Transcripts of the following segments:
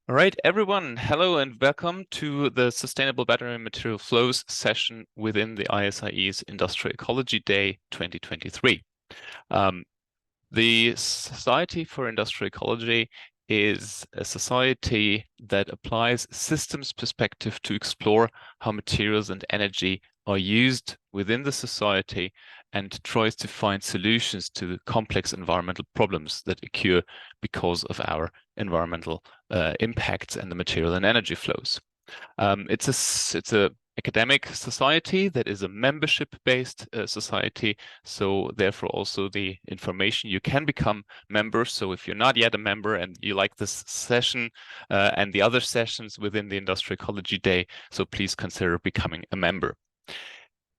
All right, everyone, hello and welcome to the Sustainable Battery Material Flows session within the ISIE's Industrial Ecology Day 2023. The Society for Industrial Ecology is a society that applies systems perspective to explore how materials and energy are used within the society and tries to find solutions to the complex environmental problems that occur because of our environmental impacts and the material and energy flows. It's a academic society that is a membership-based society, so therefore also the information you can become members. So if you're not yet a member and you like this session and the other sessions within the Industrial Ecology Day, so please consider becoming a member.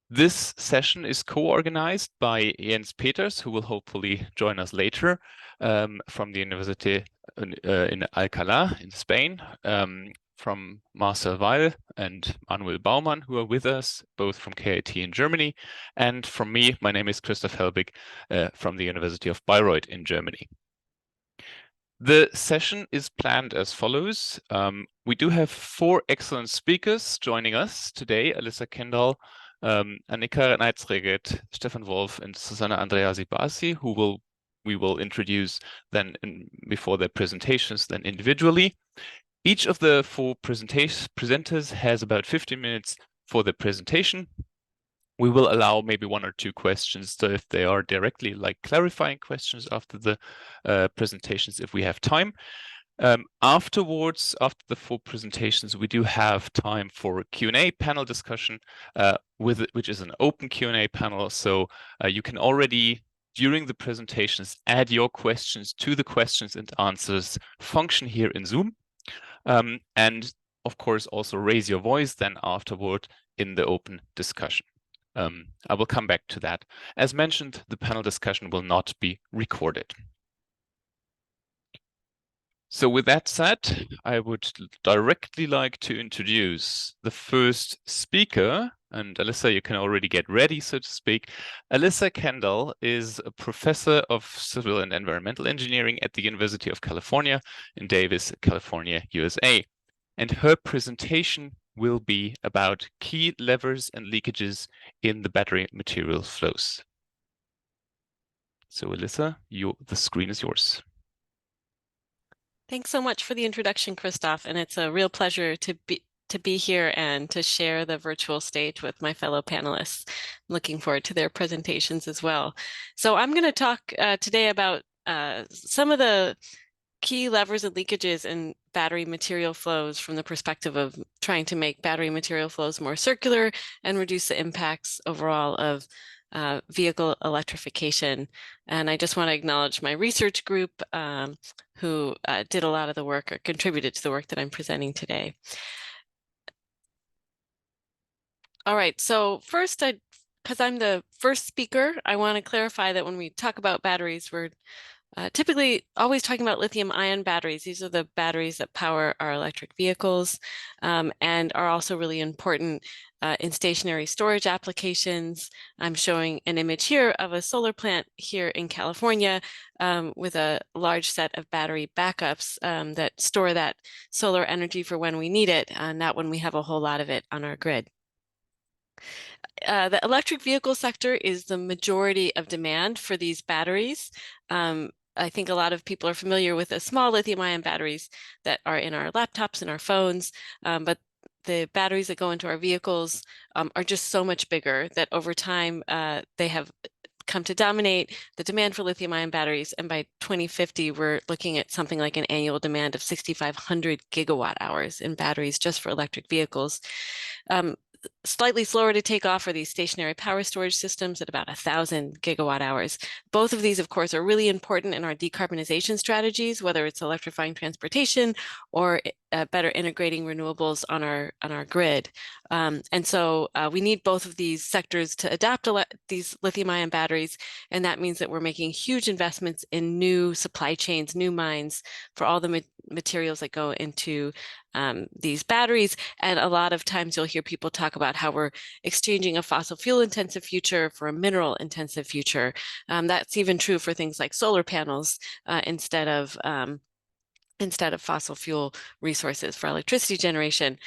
This session is co-organized by Jens Peters, who will hopefully join us later from the University in Alcalá in Spain, from Marcel Weil and Manuel Baumann, who are with us, both from KIT in Germany, and from me, my name is Christoph Helbig from the University of Bayreuth in Germany. The session is planned as follows. We do have 4 excellent speakers joining us today: Alyssa Kendall, Annika Neitsreget, Stefan Wolf, and Susanna Andrea Sibasi, who we will introduce then before their presentations, then individually. Each of the 4 presenters has about 15 minutes for the presentation. We will allow maybe 1 or 2 questions, so if they are directly like clarifying questions after the presentations, if we have time. Afterwards, after the 4 presentations, we do have time for a Q&A panel discussion, which is an open Q&A panel. So you can already, during the presentations, add your questions to the questions and answers function here in Zoom. And of course, also raise your voice then afterward in the open discussion. I will come back to that. As mentioned, the panel discussion will not be recorded. So with that said, I would directly like to introduce the first speaker. And Alyssa, you can already get ready, so to speak. Alyssa Kendall is a professor of civil and environmental engineering at the University of California in Davis, California, USA. And her presentation will be about key levers and leakages in the battery material flows. So Alyssa, the screen is yours. Thanks so much for the introduction, Christoph, and it's a real pleasure to be here and to share the virtual stage with my fellow panelists. I'm looking forward to their presentations as well. So I'm going to talk today about some of the key levers and leakages in battery material flows from the perspective of trying to make battery material flows more circular and reduce the impacts overall of vehicle electrification. And I just want to acknowledge my research group who did a lot of the work or contributed to the work that I'm presenting today. All right, so first, because I'm the first speaker, I want to clarify that when we talk about batteries, we're typically always talking about lithium-ion batteries. These are the batteries that power our electric vehicles and are also really important in stationary storage applications. I'm showing an image here of a solar plant here in California with a large set of battery backups that store that solar energy for when we need it, not when we have a whole lot of it on our grid. The electric vehicle sector is the majority of demand for these batteries. I think a lot of people are familiar with the small lithium-ion batteries that are in our laptops and our phones, but the batteries that go into our vehicles are just so much bigger that over time they have come to dominate the demand for lithium-ion batteries. And by 2050, we're looking at something like an annual demand of 6,500 gigawatt hours in batteries just for electric vehicles. Slightly slower to take off are these stationary power storage systems at about 1,000 gigawatt hours. Both of these, of course, are really important in our decarbonization strategies, whether it's electrifying transportation or better integrating renewables on our grid. And so we need both of these sectors to adapt these lithium-ion batteries, and that means that we're making huge investments in new supply chains, new mines for all the materials that go into these batteries. And a lot of times you'll hear people talk about how we're exchanging a fossil fuel intensive future for a mineral intensive future. That's even true for things like solar panels instead of instead of fossil fuel resources for electricity generation.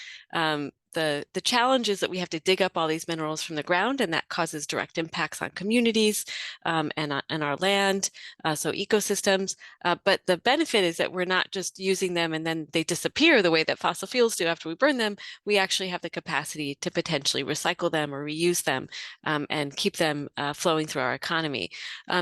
The challenge is that we have to dig up all these minerals from the ground, and that causes direct impacts on communities and our land, so ecosystems. But the benefit is that we're not just using them and then they disappear the way that fossil fuels do after we burn them. We actually have the capacity to potentially recycle them or reuse them and keep them flowing through our economy.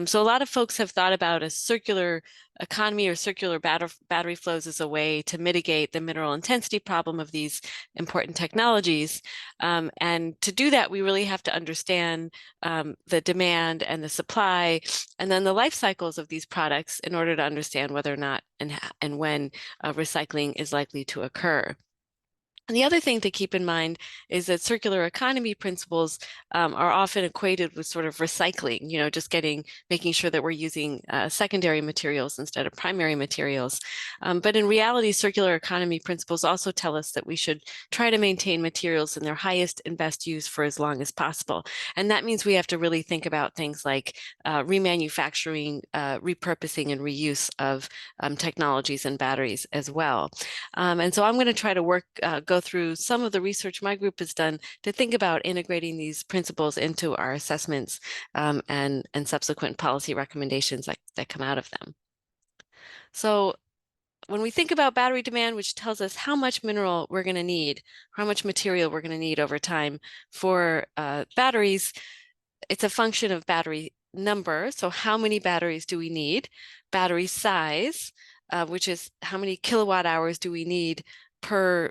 So a lot of folks have thought about a circular economy or circular battery flows as a way to mitigate the mineral intensity problem of these important technologies. And to do that, we really have to understand the demand and the supply, and then the life cycles of these products in order to understand whether or not and when recycling is likely to occur. And the other thing to keep in mind is that circular economy principles are often equated with sort of recycling, just making sure that we're using secondary materials instead of primary materials. But in reality, circular economy principles also tell us that we should try to maintain materials in their highest and best use for as long as possible. And that means we have to really think about things like remanufacturing, repurposing, and reuse of technologies and batteries as well. And so I'm going to try to go through some of the research my group has done to think about integrating these principles into our assessments and subsequent policy recommendations that come out of them. So when we think about battery demand, which tells us how much mineral we're going to need, how much material we're going to need over time for batteries, it's a function of battery number. So how many batteries do we need? Battery size, which is how many kilowatt hours do we need per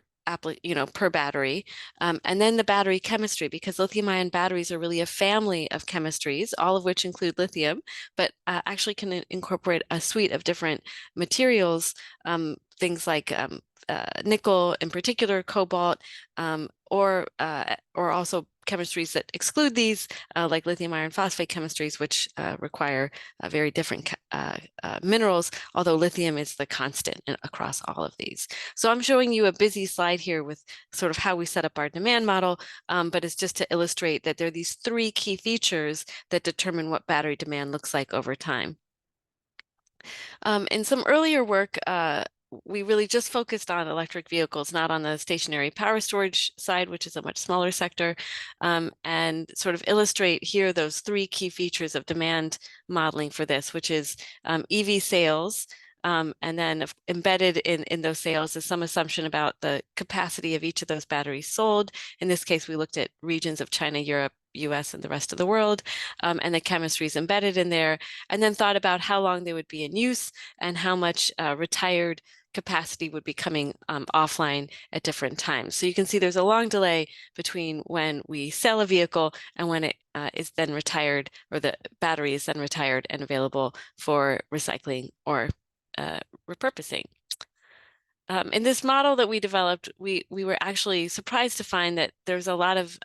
battery, and then the battery chemistry, because lithium-ion batteries are really a family of chemistries, all of which include lithium, but actually can incorporate a suite of different materials, things like nickel, in particular, cobalt, or also chemistries that exclude these, like lithium iron phosphate chemistries, which require very different minerals, although lithium is the constant across all of these. So I'm showing you a busy slide here with sort of how we set up our demand model, but it's just to illustrate that there are these three key features that determine what battery demand looks like over time. In some earlier work, we really just focused on electric vehicles, not on the stationary power storage side, which is a much smaller sector, and sort of illustrate here those three key features of demand modeling for this, which is EV sales, and then embedded in those sales is some assumption about the capacity of each of those batteries sold. In this case, we looked at regions of China, Europe, US, and the rest of the world, and the chemistries embedded in there, and then thought about how long they would be in use and how much retired capacity would be coming offline at different times. So you can see there's a long delay between when we sell a vehicle and when it is then retired, or the battery is then retired and available for recycling or repurposing. In this model that we developed, we were actually surprised to find that there's a lot of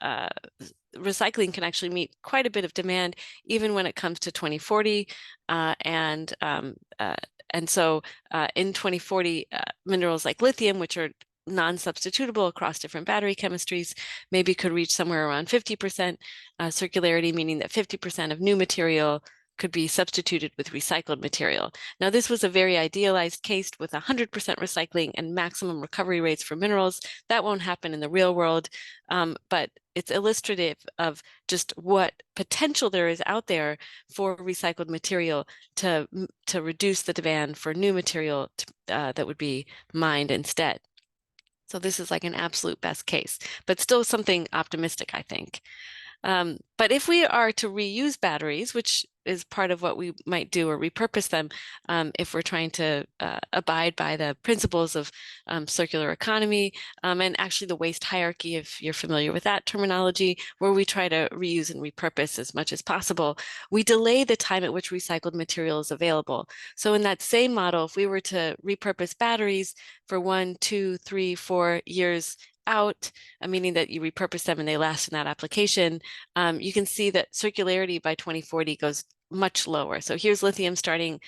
recycling can actually meet quite a bit of demand, even when it comes to 2040. And so in 2040, minerals like lithium, which are non-substitutable across different battery chemistries, maybe could reach somewhere around 50% circularity, meaning that 50% of new material could be substituted with recycled material. Now, this was a very idealized case with 100% recycling and maximum recovery rates for minerals. That won't happen in the real world, but it's illustrative of just what potential there is out there for recycled material to reduce the demand for new material that would be mined instead. So this is like an absolute best case, but still something optimistic, I think. But if we are to reuse batteries, which is part of what we might do, or repurpose them, if we're trying to abide by the principles of circular economy, and actually the waste hierarchy, if you're familiar with that terminology, where we try to reuse and repurpose as much as possible, we delay the time at which recycled material is available. So in that same model, if we were to repurpose batteries for 1, 2, 3, 4 years out, meaning that you repurpose them and they last in that application, you can see that circularity by 2040 goes much lower. So here's lithium starting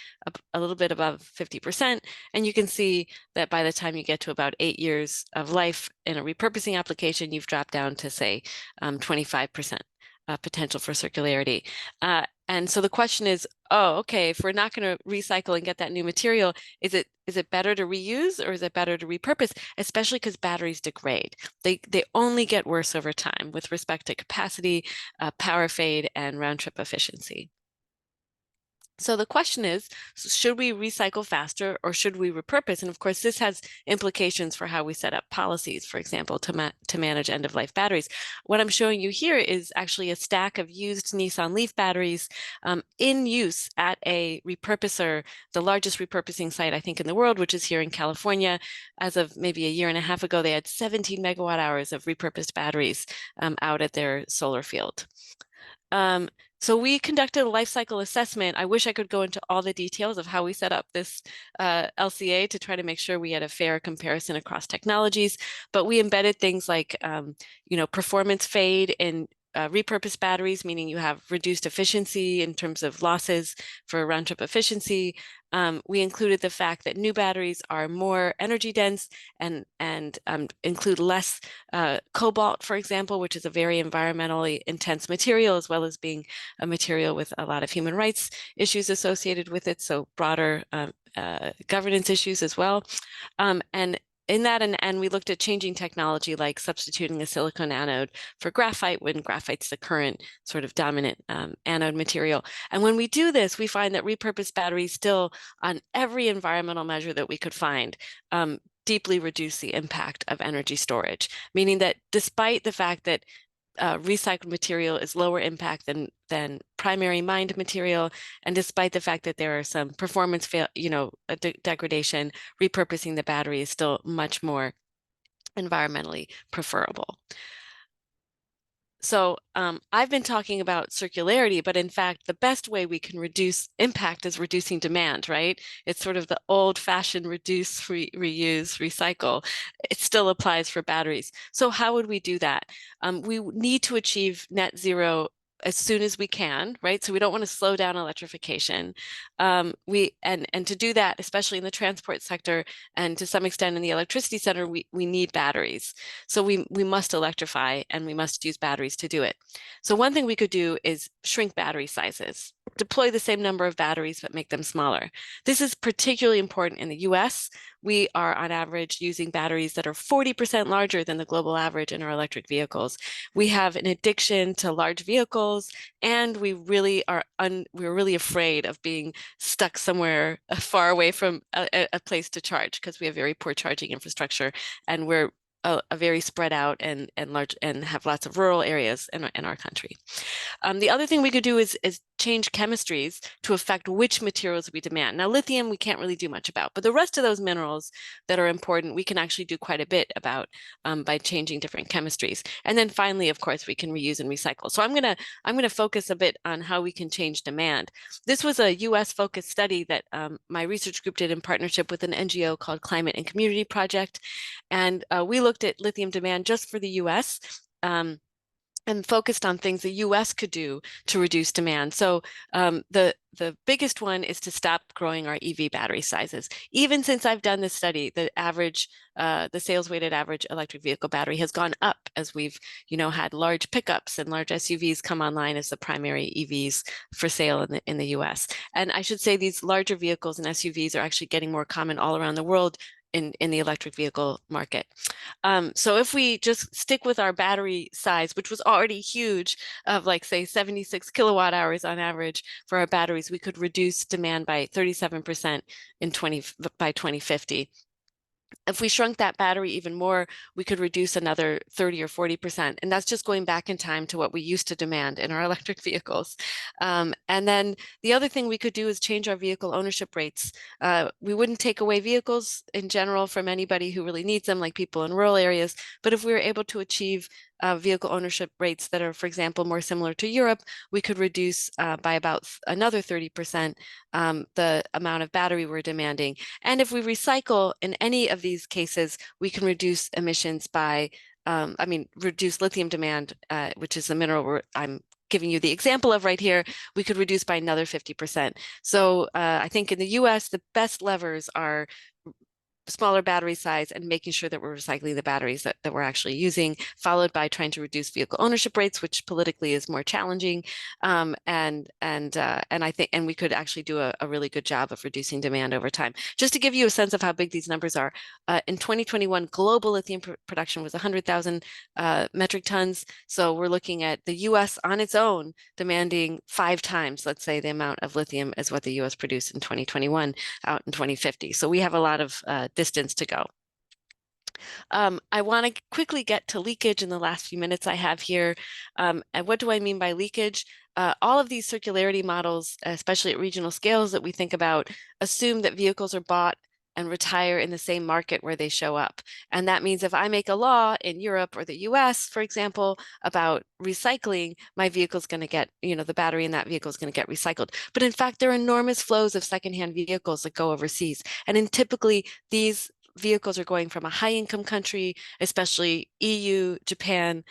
a little bit above 50%, and you can see that by the time you get to about 8 years of life in a repurposing application, you've dropped down to, say, 25% potential for circularity. And so the question is, oh, okay, if we're not going to recycle and get that new material, is it better to reuse or is it better to repurpose? Especially because batteries degrade. They only get worse over time with respect to capacity, power fade, and round trip efficiency. So the question is, should we recycle faster or should we repurpose? And of course, this has implications for how we set up policies, for example, to manage end-of-life batteries. What I'm showing you here is actually a stack of used Nissan Leaf batteries in use at a repurposer, the largest repurposing site, I think, in the world, which is here in California. As of maybe a year and a half ago, they had 17 megawatt hours of repurposed batteries out at their solar field. So we conducted a life cycle assessment. I wish I could go into all the details of how we set up this LCA to try to make sure we had a fair comparison across technologies, but we embedded things like, performance fade in repurposed batteries, meaning you have reduced efficiency in terms of losses for round trip efficiency. We included the fact that new batteries are more energy dense and include less cobalt, for example, which is a very environmentally intense material, as well as being a material with a lot of human rights issues associated with it, so broader governance issues as well. And in that, and we looked at changing technology like substituting a silicon anode for graphite when graphite's the current sort of dominant anode material. And when we do this, we find that repurposed batteries still, on every environmental measure that we could find, deeply reduce the impact of energy storage, meaning that despite the fact that recycled material is lower impact than primary mined material, and despite the fact that there are some performance degradation, repurposing the battery is still much more environmentally preferable. So I've been talking about circularity, but in fact, the best way we can reduce impact is reducing demand, right? It's sort of the old-fashioned reduce, reuse, recycle. It still applies for batteries. So how would we do that? We need to achieve net zero as soon as we can, right? So we don't want to slow down electrification. And to do that, especially in the transport sector and to some extent in the electricity sector, we need batteries. So we must electrify and we must use batteries to do it. So one thing we could do is shrink battery sizes, deploy the same number of batteries, but make them smaller. This is particularly important in the US. We are on average using batteries that are 40% larger than the global average in our electric vehicles. We have an addiction to large vehicles, and we really are we're really afraid of being stuck somewhere far away from a place to charge because we have very poor charging infrastructure, and we're a very spread out and large and have lots of rural areas in our country. The other thing we could do is change chemistries to affect which materials we demand. Now, lithium we can't really do much about, but the rest of those minerals that are important, we can actually do quite a bit about by changing different chemistries. And then finally, of course, we can reuse and recycle. So I'm gonna focus a bit on how we can change demand. This was a US focused study that my research group did in partnership with an NGO called Climate and Community Project. And we looked at lithium demand just for the US. And focused on things the US could do to reduce demand. So the biggest one is to stop growing our EV battery sizes. Even since I've done this study, the sales weighted average electric vehicle battery has gone up as we've had large pickups and large SUVs come online as the primary EVs for sale in the US. And I should say these larger vehicles and SUVs are actually getting more common all around the world in the electric vehicle market. So if we just stick with our battery size, which was already huge, of like say 76 kilowatt hours on average for our batteries, we could reduce demand by 37% by 2050. If we shrunk that battery even more, we could reduce another 30 or 40%. And that's just going back in time to what we used to demand in our electric vehicles. And then the other thing we could do is change our vehicle ownership rates. We wouldn't take away vehicles in general from anybody who really needs them, like people in rural areas. But if we were able to achieve vehicle ownership rates that are, for example, more similar to Europe, we could reduce by about another 30% the amount of battery we're demanding. And if we recycle in any of these cases, we can reduce emissions by, reduce lithium demand, which is the mineral I'm giving you the example of right here, we could reduce by another 50%. So I think in the US, the best levers are smaller battery size and making sure that we're recycling the batteries that we're actually using, followed by trying to reduce vehicle ownership rates, which politically is more challenging. And I think we could actually do a really good job of reducing demand over time. Just to give you a sense of how big these numbers are, in 2021, global lithium production was 100,000 metric tons. So we're looking at the US on its own demanding 5 times, let's say, the amount of lithium as what the US produced in 2021 out in 2050. So we have a lot of distance to go. I want to quickly get to leakage in the last few minutes I have here. And what do I mean by leakage? All of these circularity models, especially at regional scales that we think about, assume that vehicles are bought and retire in the same market where they show up. And that means if I make a law in Europe or the US, for example, about recycling, my vehicle's going to get, the battery in that vehicle is going to get recycled. But in fact, there are enormous flows of secondhand vehicles that go overseas. And typically these vehicles are going from a high income country, especially EU, Japan,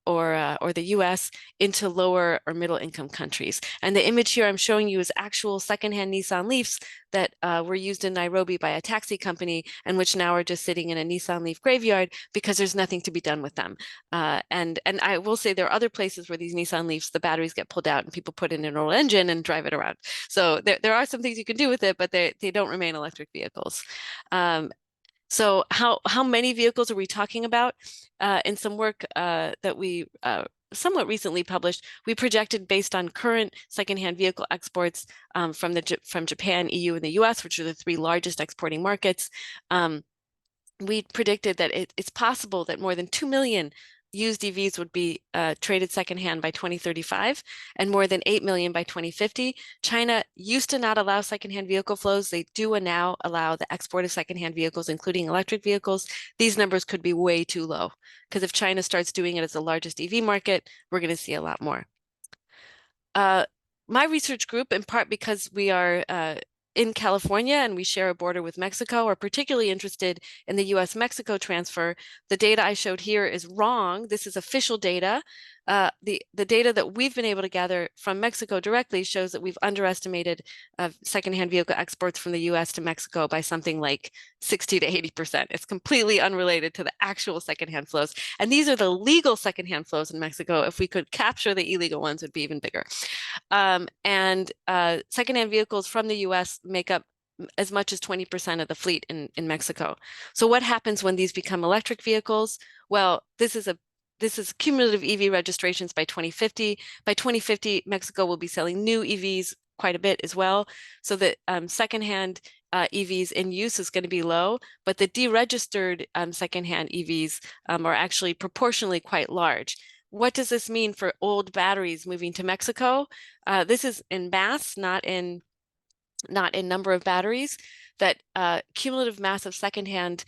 or the US, into lower or middle income countries. And the image here I'm showing you is actual secondhand Nissan Leafs that were used in Nairobi by a taxi company and which now are just sitting in a Nissan Leaf graveyard because there's nothing to be done with them. And I will say there are other places where these Nissan Leafs, the batteries get pulled out and people put in an old engine and drive it around. So there are some things you can do with it, but they don't remain electric vehicles. So how many vehicles are we talking about? In some work that we somewhat recently published, we projected based on current secondhand vehicle exports from Japan, EU, and the US, which are the 3 largest exporting markets. We predicted that it's possible that more than 2 million used EVs would be traded secondhand by 2035 and more than 8 million by 2050. China used to not allow secondhand vehicle flows. They do now allow the export of secondhand vehicles, including electric vehicles. These numbers could be way too low because if China starts doing it as the largest EV market, we're going to see a lot more. My research group, in part because we are in California and we share a border with Mexico, are particularly interested in the US-Mexico transfer. The data I showed here is wrong. This is official data. The data that we've been able to gather from Mexico directly shows that we've underestimated secondhand vehicle exports from the US to Mexico by something like 60 to 80%. It's completely unrelated to the actual secondhand flows. And these are the legal secondhand flows in Mexico. If we could capture the illegal ones, it would be even bigger. Secondhand vehicles from the US make up as much as 20% of the fleet in Mexico. So what happens when these become electric vehicles? Well, this is cumulative EV registrations by 2050. By 2050, Mexico will be selling new EVs quite a bit as well. So that secondhand EVs in use is going to be low, but the deregistered secondhand EVs are actually proportionally quite large. What does this mean for old batteries moving to Mexico? This is in mass, not in number of batteries, that cumulative mass of secondhand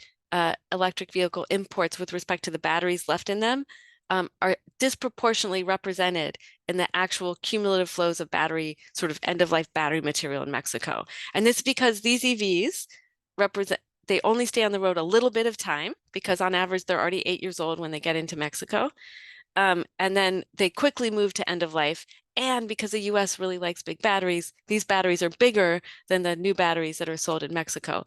electric vehicle imports with respect to the batteries left in them are disproportionately represented in the actual cumulative flows of battery, sort of end-of-life battery material in Mexico. And this is because these EVs they only stay on the road a little bit of time because on average they're already 8 years old when they get into Mexico. And then they quickly move to end of life. And because the US really likes big batteries, these batteries are bigger than the new batteries that are sold in Mexico.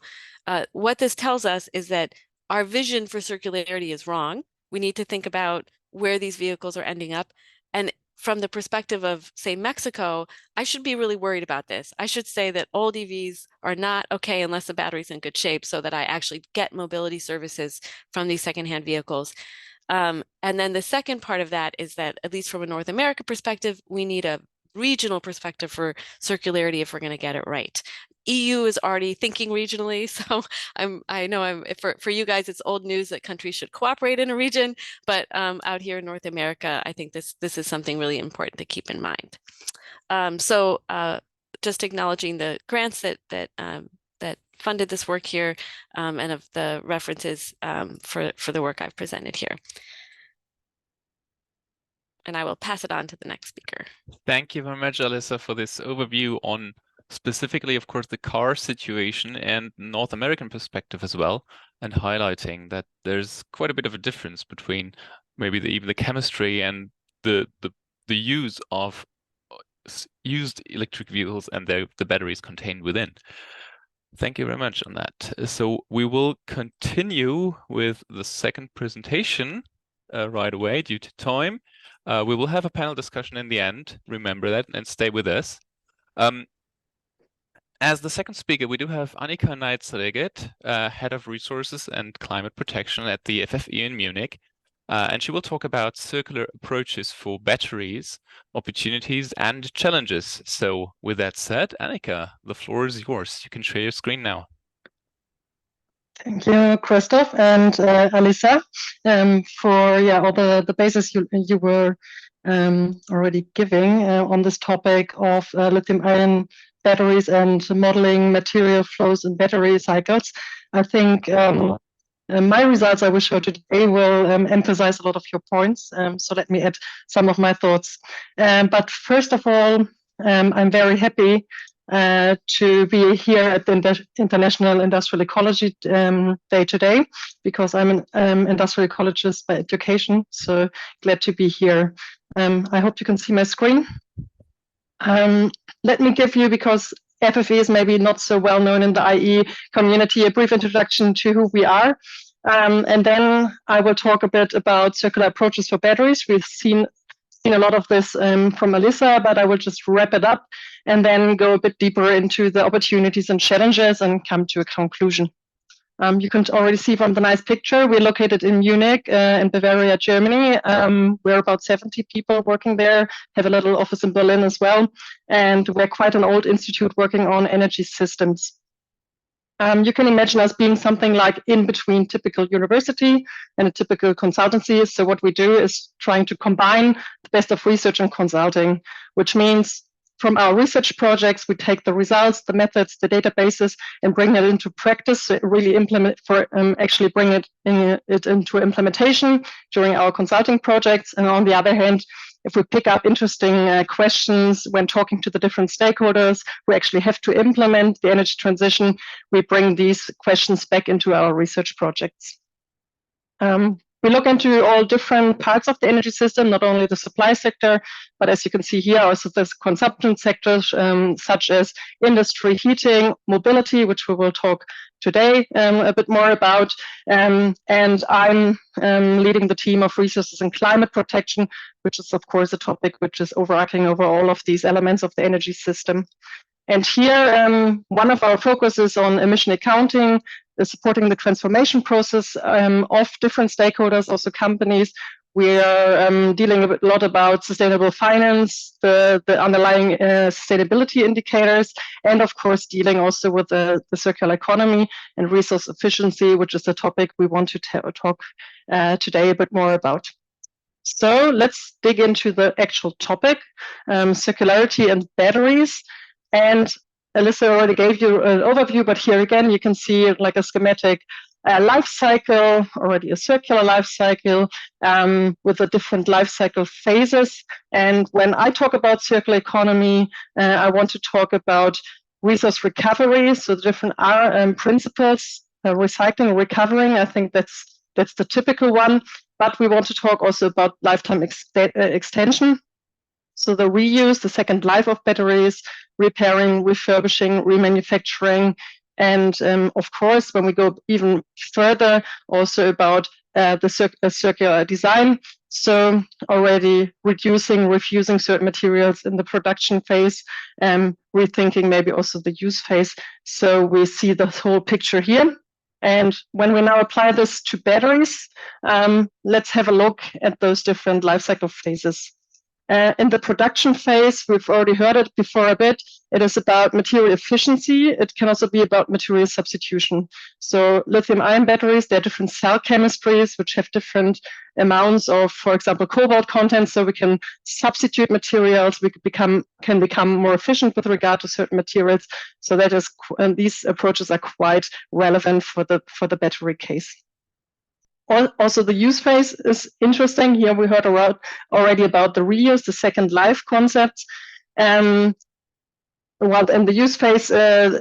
What this tells us is that our vision for circularity is wrong. We need to think about where these vehicles are ending up. And from the perspective of, say, Mexico, I should be really worried about this. I should say that old EVs are not okay unless the battery's in good shape so that I actually get mobility services from these secondhand vehicles. And then the second part of that is that, at least from a North America perspective, we need a regional perspective for circularity if we're going to get it right. EU is already thinking regionally, so I know for you guys it's old news that countries should cooperate in a region, but out here in North America, I think this is something really important to keep in mind. Just acknowledging the grants that funded this work here and of the references for the work I've presented here. And I will pass it on to the next speaker. Thank you very much, Alyssa, for this overview on specifically, of course, the car situation and North American perspective as well, and highlighting that there's quite a bit of a difference between maybe even the chemistry and the use of used electric vehicles and the batteries contained within. Thank you very much on that. So we will continue with the second presentation right away due to time. We will have a panel discussion in the end. Remember that and stay with us. As the second speaker, we do have Annika Neitz-Reget, Head of Resources and Climate Protection at the FFE in Munich. And she will talk about circular approaches for batteries, opportunities and challenges. So with that said, Annika, the floor is yours. You can share your screen now. Thank you, Christoph and Alisa, for all the basis you were already giving on this topic of lithium-ion batteries and modeling material flows in battery cycles. I think my results I will show today will emphasize a lot of your points. So let me add some of my thoughts. But first of all, I'm very happy to be here at the International Industrial Ecology Day today, because I'm an industrial ecologist by education, so glad to be here. I hope you can see my screen. Let me give you, because FFE is maybe not so well known in the IE community, a brief introduction to who we are. And then I will talk a bit about circular approaches for batteries. We've seen a lot of this from Alisa, but I will just wrap it up and then go a bit deeper into the opportunities and challenges and come to a conclusion. You can already see from the nice picture, we're located in Munich, in Bavaria, Germany. We're about 70 people working there, have a little office in Berlin as well. And we're quite an old institute working on energy systems. You can imagine us being something like in between typical university and a typical consultancy. So what we do is trying to combine the best of research and consulting, which means from our research projects, we take the results, the methods, the databases, and bring it into practice. So really actually bring it into implementation during our consulting projects. And on the other hand, if we pick up interesting questions when talking to the different stakeholders who actually have to implement the energy transition, we bring these questions back into our research projects. We look into all different parts of the energy system, not only the supply sector, but as you can see here, also the consumption sectors, such as industry, heating, mobility, which we will talk today a bit more about. And I'm leading the team of resources and climate protection, which is, of course, a topic which is overarching over all of these elements of the energy system. And here, one of our focuses on emission accounting, supporting the transformation process of different stakeholders, also companies. We are dealing a lot about sustainable finance, the underlying sustainability indicators, and of course dealing also with the circular economy and resource efficiency, which is the topic we want to talk today a bit more about. So let's dig into the actual topic, circularity and batteries. And Alisa already gave you an overview, but here again, you can see like a schematic life cycle, already a circular life cycle with the different life cycle phases. And when I talk about circular economy, I want to talk about resource recovery, so the different principles, recycling, recovering. I think that's the typical one. But we want to talk also about lifetime extension. So the reuse, the second life of batteries, repairing, refurbishing, remanufacturing, and of course, when we go even further, also about the circular design. So already reducing, refusing certain materials in the production phase, rethinking maybe also the use phase. So we see the whole picture here. And when we now apply this to batteries, let's have a look at those different life cycle phases. In the production phase, we've already heard it before a bit, it is about material efficiency. It can also be about material substitution. So lithium-ion batteries, they're different cell chemistries, which have different amounts of, for example, cobalt content. So we can substitute materials, we can become more efficient with regard to certain materials. So that is, these approaches are quite relevant for the battery case. Also, the use phase is interesting. Here we heard already about the reuse, the second life concepts. Well, in the use phase,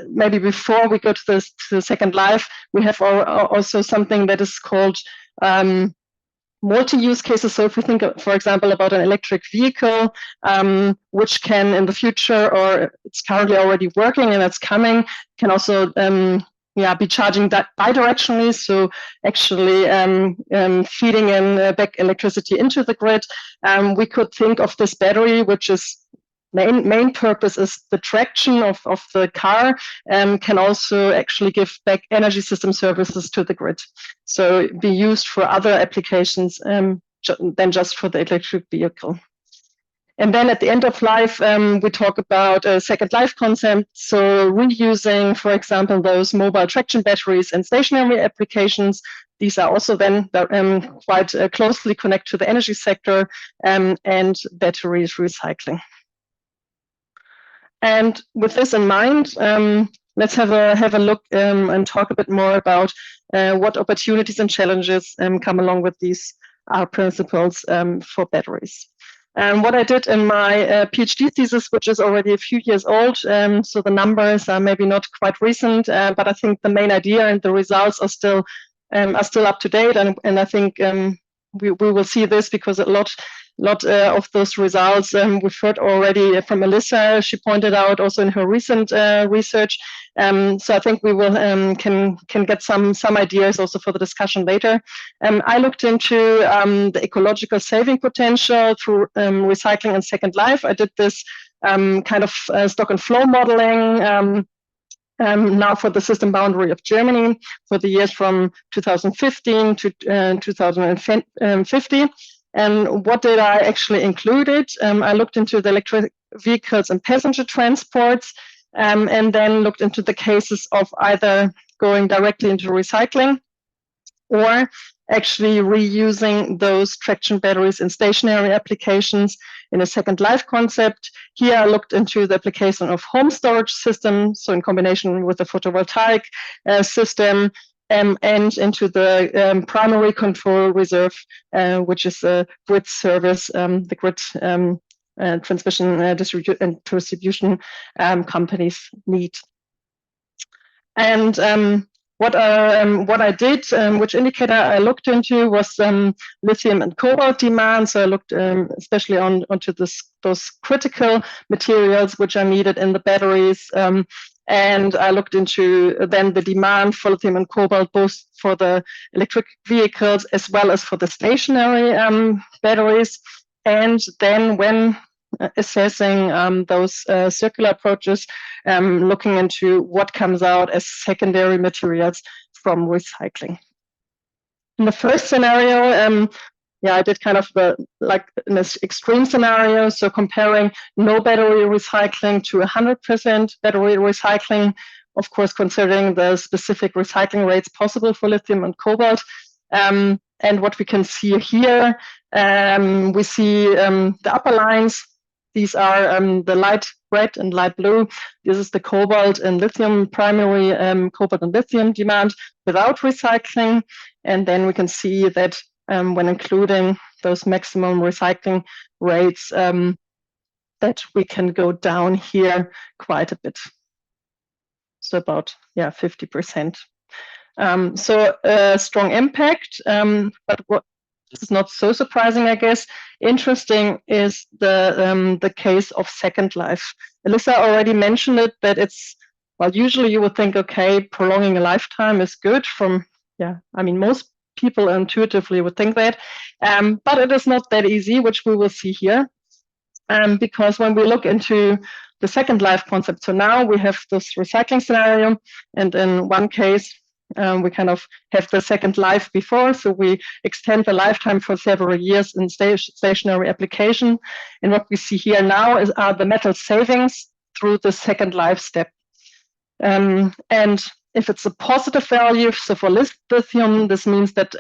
maybe before we go to the second life, we have also something that is called multi-use cases. So if we think, for example, about an electric vehicle, which can in the future, or it's currently already working and it's coming, can also be charging that bidirectionally. So actually feeding in back electricity into the grid. We could think of this battery, which is main purpose is the traction of the car, can also actually give back energy system services to the grid. So be used for other applications than just for the electric vehicle. And then at the end of life, we talk about a second life concept. So reusing, for example, those mobile traction batteries in stationary applications. These are also then quite closely connected to the energy sector, and batteries recycling. And with this in mind, let's have a look and talk a bit more about what opportunities and challenges come along with these principles for batteries. What I did in my PhD thesis, which is already a few years old, so the numbers are maybe not quite recent, but I think the main idea and the results are still up to date, and I think we will see this because a lot of those results we've heard already from Alyssa. She pointed out also in her recent research. So I think we will can get some ideas also for the discussion later. I looked into the ecological saving potential through recycling and second life. I did this kind of stock and flow modeling. Now for the system boundary of Germany for the years from 2015 to 2050. And what did I actually include? I looked into the electric vehicles and passenger transports, and then looked into the cases of either going directly into recycling or actually reusing those traction batteries in stationary applications in a second life concept. Here I looked into the application of home storage systems, so in combination with the photovoltaic system, and into the primary control reserve, which is a grid service, the grid transmission and distribution companies need. And what I did, which indicator I looked into was lithium and cobalt demand. So I looked especially onto those critical materials which are needed in the batteries. And I looked into then the demand for lithium and cobalt, both for the electric vehicles as well as for the stationary batteries. And then when assessing those circular approaches, looking into what comes out as secondary materials from recycling. In the first scenario, I did kind of like an extreme scenario, so comparing no battery recycling to 100% battery recycling, of course, considering the specific recycling rates possible for lithium and cobalt. And what we can see here, we see the upper lines. These are the light red and light blue. This is the cobalt and lithium, primary cobalt and lithium demand without recycling. And then we can see that when including those maximum recycling rates, that we can go down here quite a bit. So about 50%. So a strong impact, but what this is not so surprising, I guess. Interesting is the case of second life. Alyssa already mentioned it, that it's, well, usually you would think, okay, prolonging a lifetime is good from, I mean, most people intuitively would think that, but it is not that easy, which we will see here. Because when we look into the second life concept, so now we have this recycling scenario, and in one case, we kind of have the second life before, so we extend the lifetime for several years in stationary application. And what we see here now are the metal savings through the second life step. And if it's a positive value, so for lithium, this means that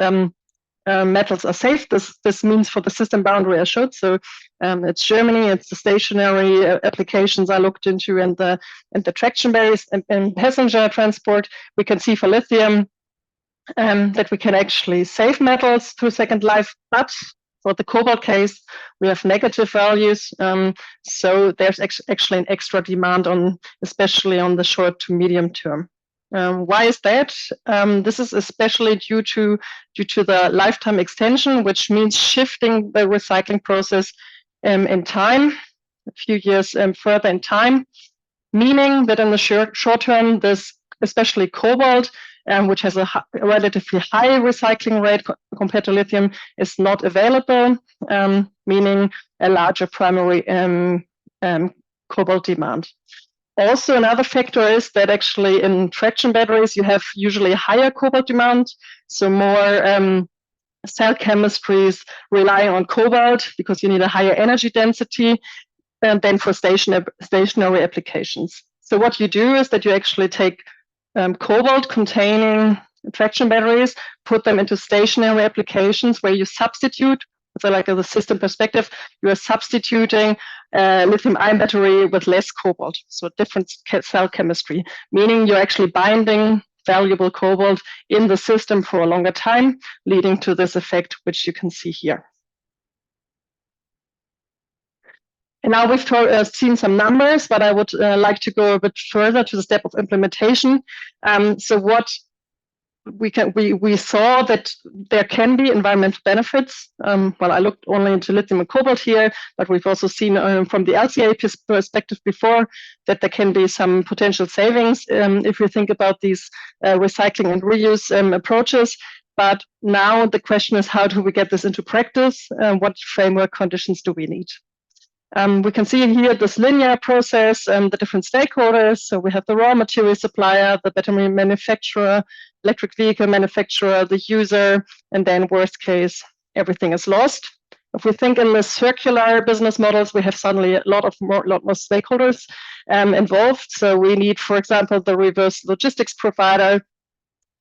metals are safe. This means for the system boundary I showed. So it's Germany, it's the stationary applications I looked into, and the traction batteries and passenger transport. We can see for lithium that we can actually save metals through second life, but for the cobalt case, we have negative values. So there's actually an extra demand on, especially on the short to medium term. Why is that? This is especially due to the lifetime extension, which means shifting the recycling process in time, a few years further in time, meaning that in the short term, this especially cobalt, which has a relatively high recycling rate compared to lithium, is not available, meaning a larger primary cobalt demand. Also, another factor is that actually in traction batteries, you have usually higher cobalt demand, so more cell chemistries relying on cobalt because you need a higher energy density than for stationary applications. So what you do is that you actually take cobalt-containing traction batteries, put them into stationary applications where you substitute. So like as a system perspective, you are substituting lithium-ion battery with less cobalt, so different cell chemistry, meaning you're actually binding valuable cobalt in the system for a longer time, leading to this effect, which you can see here. And now we've seen some numbers, but I would like to go a bit further to the step of implementation. So what we saw that there can be environmental benefits. Well, I looked only into lithium and cobalt here, but we've also seen from the ISIE perspective before that there can be some potential savings if you think about these recycling and reuse approaches. But now the question is, how do we get this into practice? What framework conditions do we need? We can see here this linear process, the different stakeholders. So we have the raw material supplier, the battery manufacturer, electric vehicle manufacturer, the user, and then worst case, everything is lost. If we think in the circular business models, we have suddenly a lot more stakeholders involved. So we need, for example, the reverse logistics provider.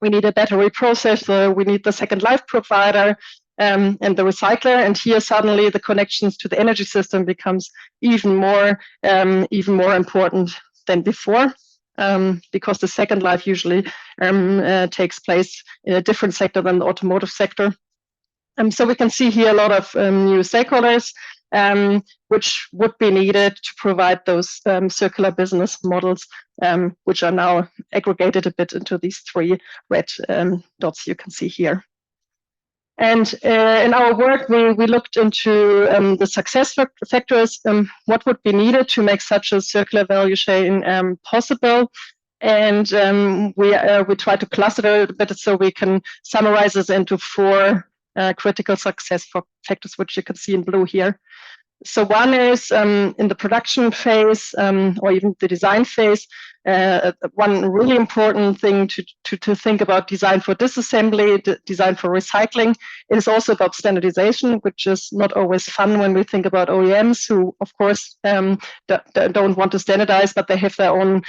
We need a battery processor. We need the second life provider. And the recycler, and here suddenly the connections to the energy system becomes even more important than before, because the second life usually takes place in a different sector than the automotive sector. So we can see here a lot of new stakeholders, which would be needed to provide those circular business models, which are now aggregated a bit into these three red dots you can see here. And in our work, we looked into the success factors, what would be needed to make such a circular value chain possible. And we try to cluster it a bit so we can summarize this into four critical success factors, which you can see in blue here. So one is in the production phase or even the design phase, one really important thing to think about design for disassembly, design for recycling. It is also about standardization, which is not always fun when we think about OEMs who, of course, don't want to standardize, but they have their own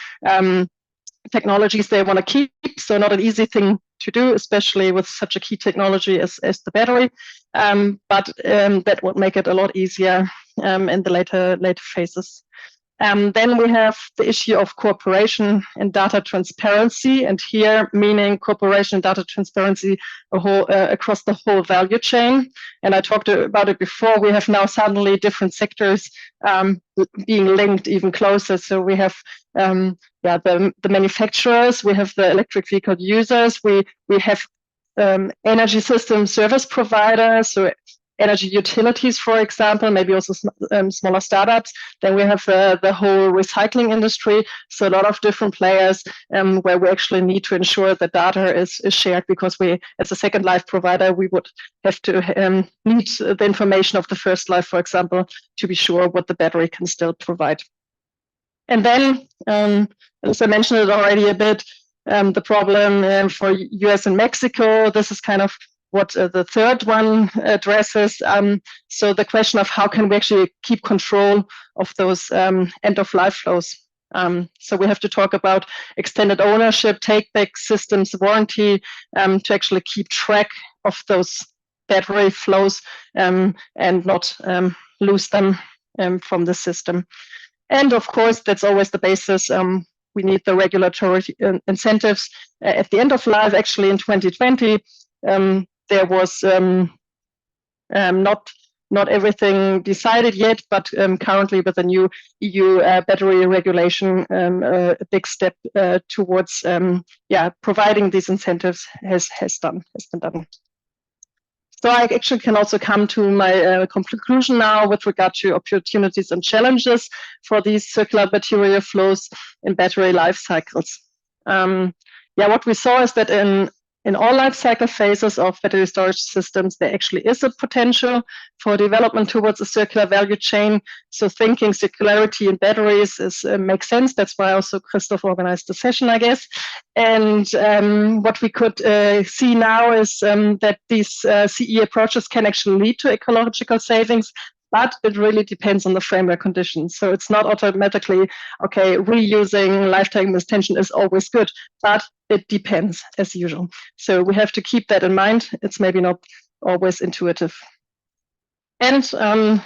technologies they want to keep. So not an easy thing to do, especially with such a key technology as the battery. But that would make it a lot easier in the later phases. Then we have the issue of cooperation and data transparency, and here meaning cooperation and data transparency across the whole value chain. And I talked about it before. We have now suddenly different sectors being linked even closer. So we have the manufacturers, we have the electric vehicle users, we have energy system service providers, so energy utilities, for example, maybe also smaller startups. Then we have the whole recycling industry, so a lot of different players where we actually need to ensure that data is shared, because we, as a second life provider, we would have to need the information of the first life, for example, to be sure what the battery can still provide. And then, as I mentioned it already a bit, the problem for US and Mexico, this is kind of what the third one addresses. So the question of how can we actually keep control of those end-of-life flows. So we have to talk about extended ownership, take-back systems, warranty, to actually keep track of those battery flows and not lose them from the system. And of course, that's always the basis. We need the regulatory incentives. At the end of life, actually in 2020, there was not not everything decided yet, but currently with the new EU battery regulation, a big step towards providing these incentives has been done. So I actually can also come to my conclusion now with regard to opportunities and challenges for these circular material flows in battery life cycles. What we saw is that in all life cycle phases of battery storage systems, there actually is a potential for development towards a circular value chain. So thinking circularity in batteries makes sense. That's why also Christoph organized the session, I guess. And what we could see now is that these CE approaches can actually lead to ecological savings, but it really depends on the framework conditions. So it's not automatically, okay, reusing lifetime extension is always good, but it depends as usual. So we have to keep that in mind. It's maybe not always intuitive. And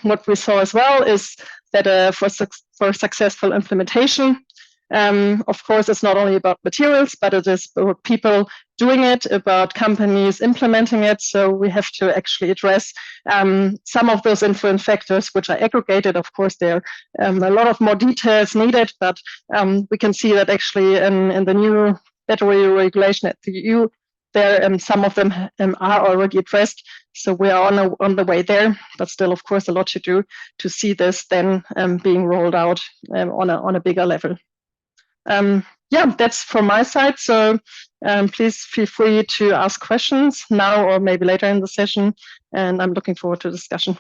what we saw as well is that for successful implementation, of course, it's not only about materials, but it is about people doing it, about companies implementing it. So we have to actually address some of those influence factors, which are aggregated. Of course, there are a lot of more details needed, but we can see that actually in the new battery regulation at the EU, there some of them are already addressed. So we are on the way there, but still, of course, a lot to do to see this then being rolled out on a bigger level. That's from my side. So please feel free to ask questions now or maybe later in the session. And I'm looking forward to the discussion.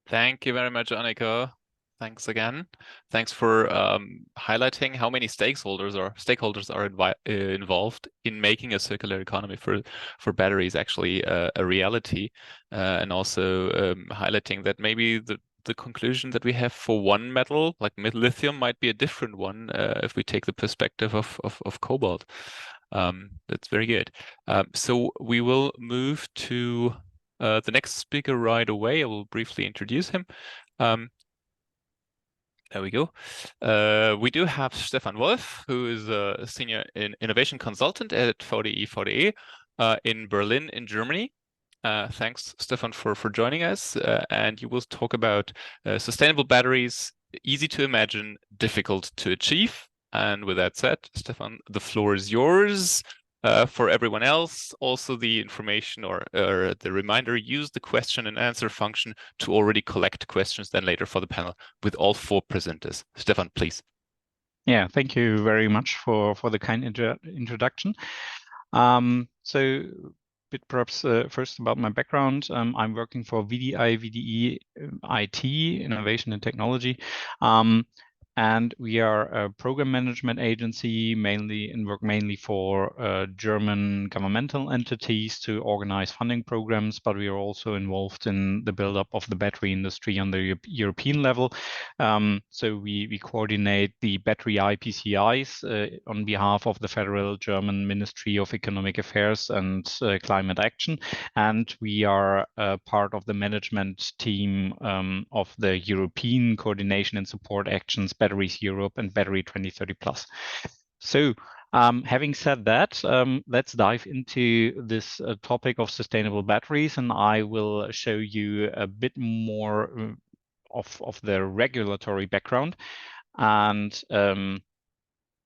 Thank you very much, Annika. Thanks again. Thanks for highlighting how many stakeholders are involved in making a circular economy for batteries actually a reality, and also highlighting that maybe the conclusion that we have for one metal, like lithium, might be a different one if we take the perspective of cobalt. That's very good. So we will move to the next speaker right away. I will briefly introduce him. There we go. We do have Stefan Wolf, who is a senior innovation consultant at VDE in Berlin, in Germany. Thanks, Stefan, for joining us. And you will talk about sustainable batteries, easy to imagine, difficult to achieve. And with that said, Stefan, the floor is yours. For everyone else, also the information or the reminder, use the question and answer function to already collect questions then later for the panel with all 4 presenters. Stefan, please. Yeah, thank you very much for the kind introduction. So bit perhaps first about my background. I'm working for VDE IT, Innovation and Technology. And we are a program management agency, work mainly for German governmental entities to organize funding programs, but we are also involved in the buildup of the battery industry on the European level. So we coordinate the battery IPCIs on behalf of the Federal German Ministry of Economic Affairs and Climate Action. And we are part of the management team of the European Coordination and Support Actions, Batteries Europe and Battery 2030 Plus. So having said that, let's dive into this topic of sustainable batteries, and I will show you a bit more of the regulatory background. And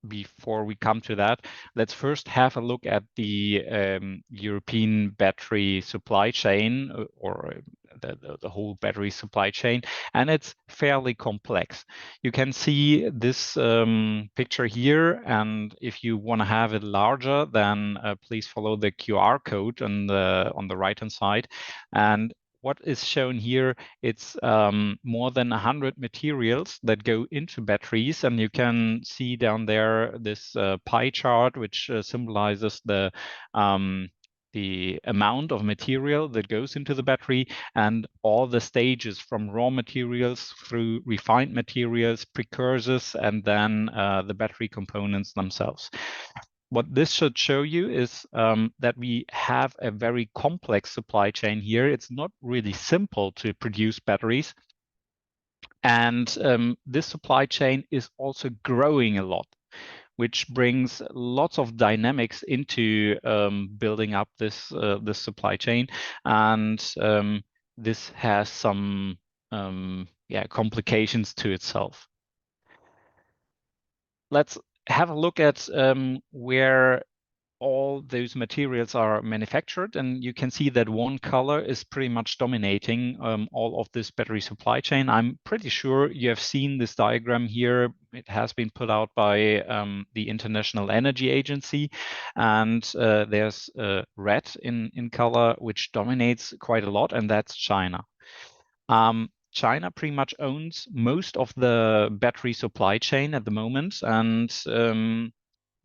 before we come to that, let's first have a look at the European battery supply chain, or the whole battery supply chain, and it's fairly complex. You can see this picture here, and if you want to have it larger, then please follow the QR code on the right-hand side. And what is shown here, it's more than 100 materials that go into batteries, and you can see down there this pie chart, which symbolizes the amount of material that goes into the battery and all the stages from raw materials through refined materials, precursors, and then the battery components themselves. What this should show you is that we have a very complex supply chain here. It's not really simple to produce batteries. And this supply chain is also growing a lot, which brings lots of dynamics into building up this supply chain. And this has some complications to itself. Let's have a look at where all those materials are manufactured, and you can see that one color is pretty much dominating all of this battery supply chain. I'm pretty sure you have seen this diagram here. It has been put out by the International Energy Agency, and there's red in color, which dominates quite a lot, and that's China. China pretty much owns most of the battery supply chain at the moment, and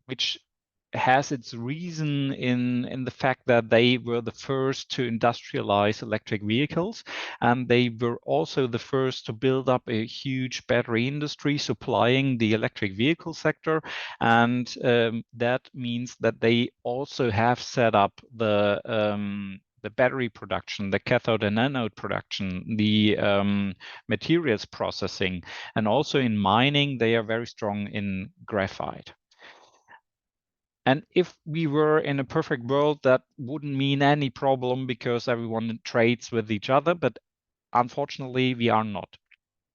which has its reason in the fact that they were the first to industrialize electric vehicles, and they were also the first to build up a huge battery industry supplying the electric vehicle sector. And that means that they also have set up the battery production, the cathode and anode production, the materials processing, and also in mining, they are very strong in graphite. And if we were in a perfect world, that wouldn't mean any problem because everyone trades with each other, but unfortunately, we are not.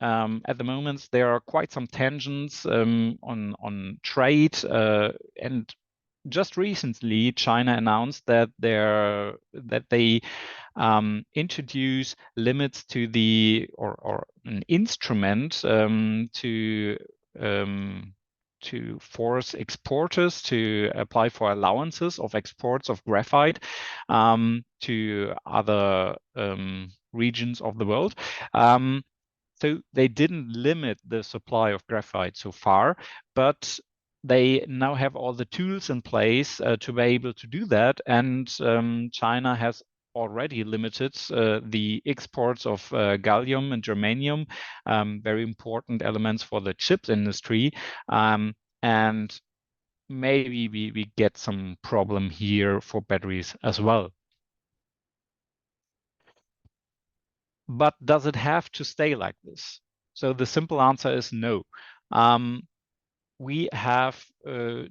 At the moment, there are quite some tensions on trade, and just recently, China announced that they introduce limits to the or an instrument to force exporters to apply for allowances of exports of graphite to other regions of the world. So they didn't limit the supply of graphite so far, but they now have all the tools in place to be able to do that. And China has already limited the exports of gallium and germanium, very important elements for the chips industry. And maybe we get some problem here for batteries as well. But does it have to stay like this? So the simple answer is no. We have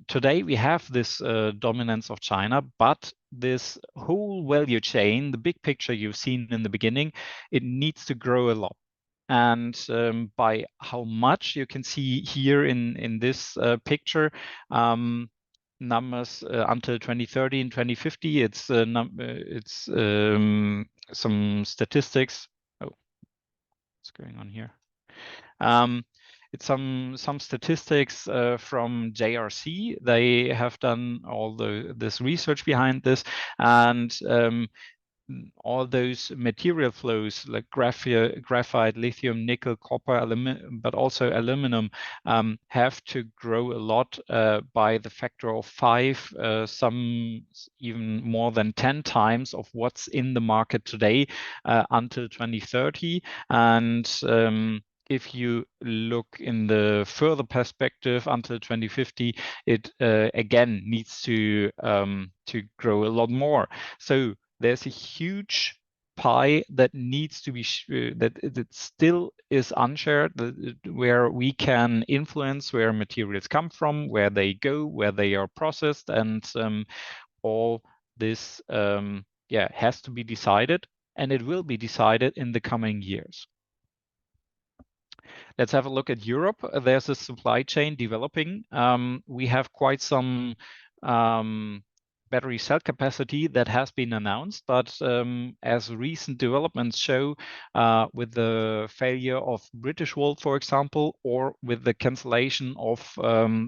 today we have this dominance of China, but this whole value chain, the big picture you've seen in the beginning, it needs to grow a lot. And by how much you can see here in this picture, numbers until 2030 and 2050. It's some statistics. Oh, what's going on here? It's some statistics from JRC. They have done all this research behind this, and all those material flows like graphite, lithium, nickel, copper, but also aluminum have to grow a lot by the factor of 5, some even more than 10 times of what's in the market today until 2030. And if you look in the further perspective until 2050, it again needs to grow a lot more. So there's a huge pie that needs to be that still is unshared, where we can influence where materials come from, where they go, where they are processed, and all this has to be decided, and it will be decided in the coming years. Let's have a look at Europe. There's a supply chain developing. We have quite some battery cell capacity that has been announced, but as recent developments show, with the failure of Britishvolt, for example, or with the cancellation of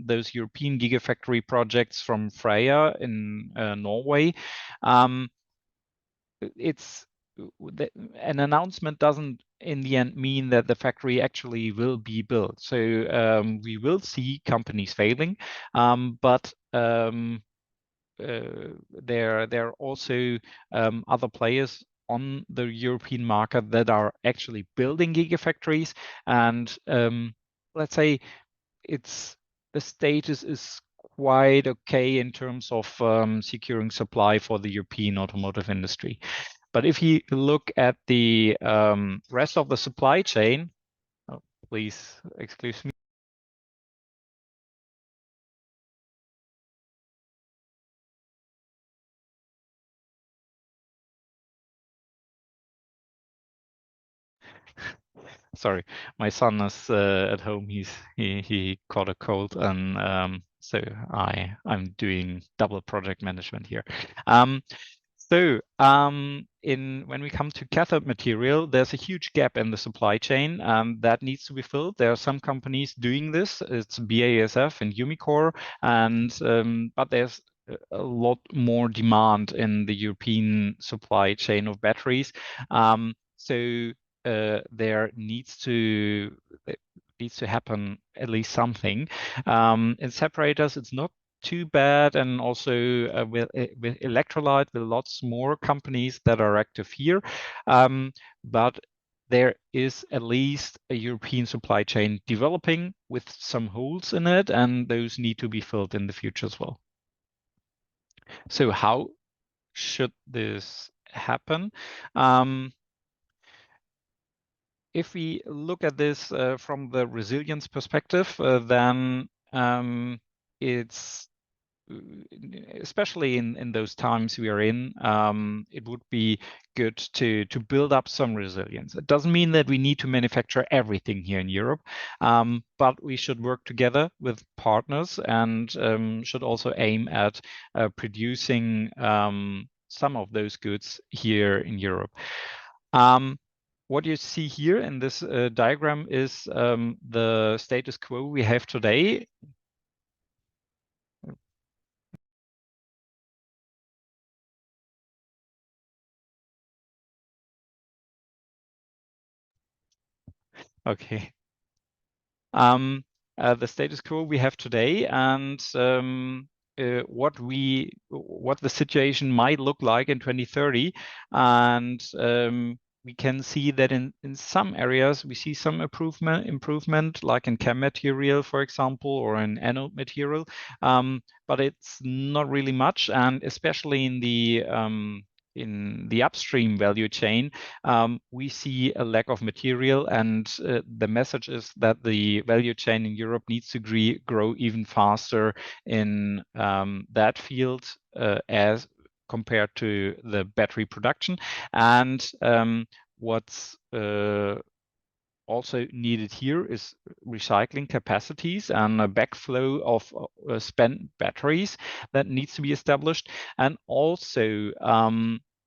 those European gigafactory projects from Freya in Norway, an announcement doesn't in the end mean that the factory actually will be built. So we will see companies failing, but there are also other players on the European market that are actually building gigafactories, and let's say the status is quite okay in terms of securing supply for the European automotive industry. But if you look at the rest of the supply chain, please excuse me. Sorry, my son is at home. He caught a cold, and so I'm doing double project management here. When we come to cathode material, there's a huge gap in the supply chain that needs to be filled. There are some companies doing this. It's BASF and Umicore, and but there's a lot more demand in the European supply chain of batteries. There needs to happen at least something. In separators, it's not too bad, and also with electrolyte, with lots more companies that are active here. But there is at least a European supply chain developing with some holes in it, and those need to be filled in the future as well. So how should this happen? If we look at this from the resilience perspective, then it's especially in those times we are in, it would be good to build up some resilience. It doesn't mean that we need to manufacture everything here in Europe, but we should work together with partners and should also aim at producing some of those goods here in Europe. What you see here in this diagram is the status quo we have today. Okay. The status quo we have today, and what the situation might look like in 2030, and we can see that in some areas we see some improvement, like in chem material, for example, or in anode material, but it's not really much, and especially in the upstream value chain, we see a lack of material, and the message is that the value chain in Europe needs to grow even faster in that field as compared to the battery production. And what's also needed here is recycling capacities and a backflow of spent batteries that needs to be established, and also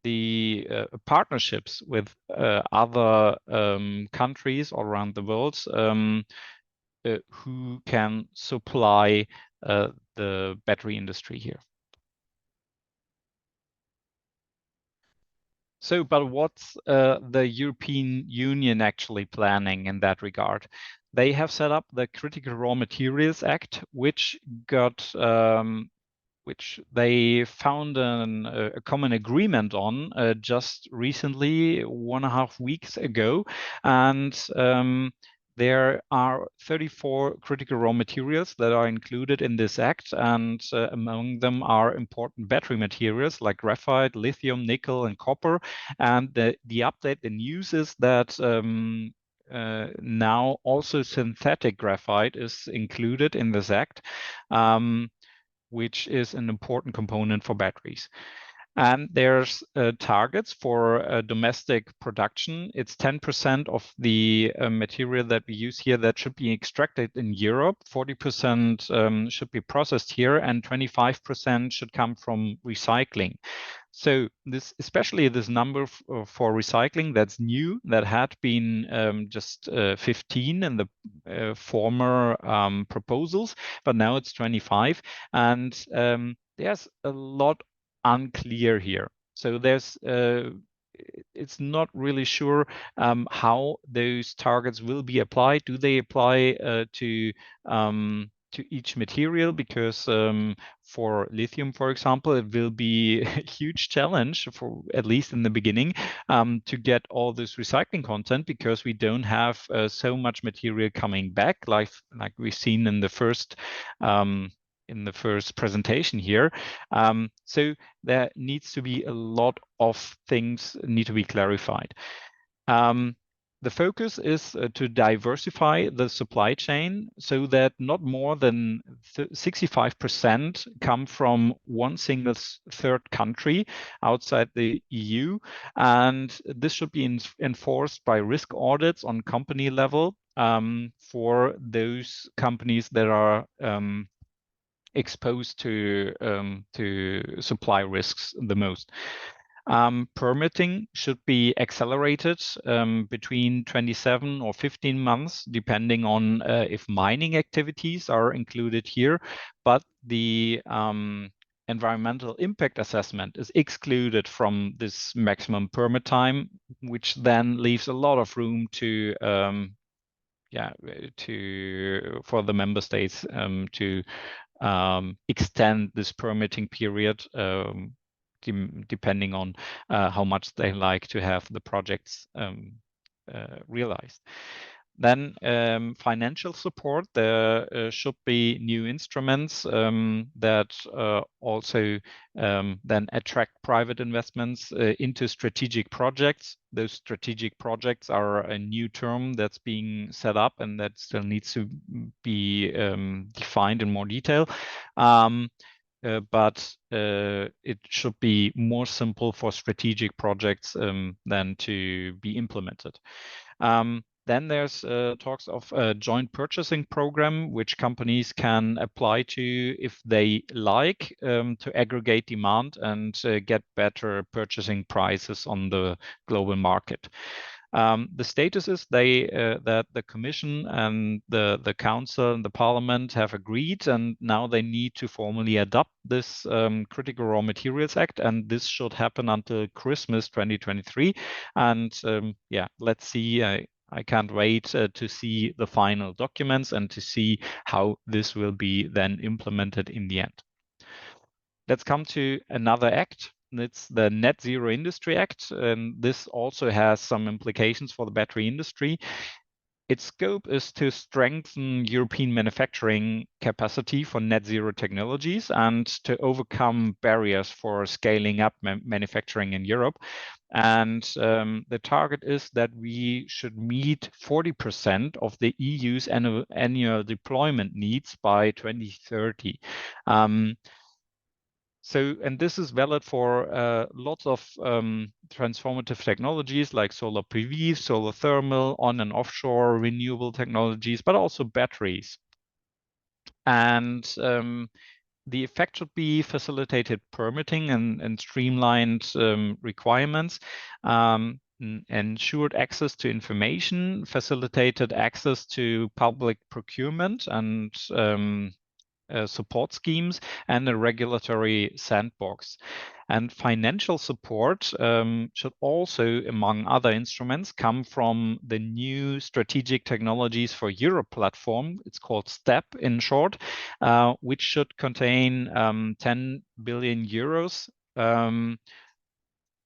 the partnerships with other countries all around the world who can supply the battery industry here. So, but what's the European Union actually planning in that regard? They have set up the Critical Raw Materials Act, which they found a common agreement on just recently, 1.5 weeks ago, and there are 34 critical raw materials that are included in this act, and among them are important battery materials like graphite, lithium, nickel, and copper. And the update, the news is that now also synthetic graphite is included in this act, which is an important component for batteries. And there's targets for domestic production. It's 10% of the material that we use here that should be extracted in Europe. 40% should be processed here, and 25% should come from recycling. So this, especially this number for recycling, that's new. That had been just 15 in the former proposals, but now it's 25, and there's a lot unclear here. So there's it's not really sure how those targets will be applied. Do they apply to each material? Because for lithium, for example, it will be a huge challenge, for at least in the beginning, to get all this recycling content, because we don't have so much material coming back, like we've seen in the first presentation here. So there needs to be a lot of things need to be clarified. The focus is to diversify the supply chain so that not more than 65% come from one single third country outside the EU. And this should be enforced by risk audits on company level for those companies that are exposed to supply risks the most. Permitting should be accelerated between 27 or 15 months, depending on if mining activities are included here. But the environmental impact assessment is excluded from this maximum permit time, which then leaves a lot of room to for the member states to extend this permitting period depending on how much they like to have the projects realized. Then financial support. There should be new instruments that also then attract private investments into strategic projects. Those strategic projects are a new term that's being set up and that still needs to be defined in more detail. But it should be more simple for strategic projects than to be implemented. Then there's talks of a joint purchasing program, which companies can apply to if they like to aggregate demand and get better purchasing prices on the global market. The status is that the Commission and the Council and the Parliament have agreed, and now they need to formally adopt this Critical Raw Materials Act, and this should happen until Christmas 2023. And yeah, let's see. I can't wait to see the final documents and to see how this will be then implemented in the end. Let's come to another act. It's the Net Zero Industry Act, and this also has some implications for the battery industry. Its scope is to strengthen European manufacturing capacity for net zero technologies and to overcome barriers for scaling up manufacturing in Europe. And the target is that we should meet 40% of the EU's annual deployment needs by 2030. And this is valid for lots of transformative technologies like solar PV, solar thermal, on and offshore renewable technologies, but also batteries. And the effect should be facilitated permitting and streamlined requirements, ensured access to information, facilitated access to public procurement and support schemes, and a regulatory sandbox. And financial support should also, among other instruments, come from the new Strategic Technologies for Europe platform. It's called STEP in short, which should contain 10 billion euros.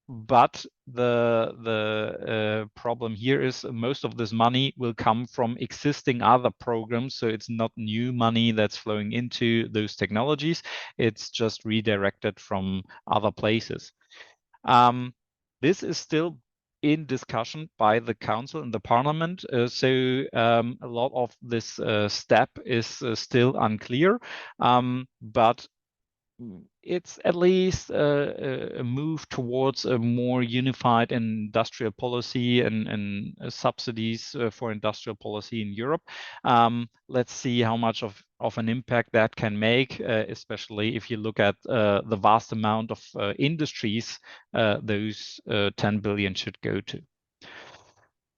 But the problem here is most of this money will come from existing other programs. So it's not new money that's flowing into those technologies. It's just redirected from other places. This is still in discussion by the Council and the Parliament. So a lot of this step is still unclear. But it's at least a move towards a more unified industrial policy and subsidies for industrial policy in Europe. Let's see how much of an impact that can make, especially if you look at the vast amount of industries those 10 billion should go to.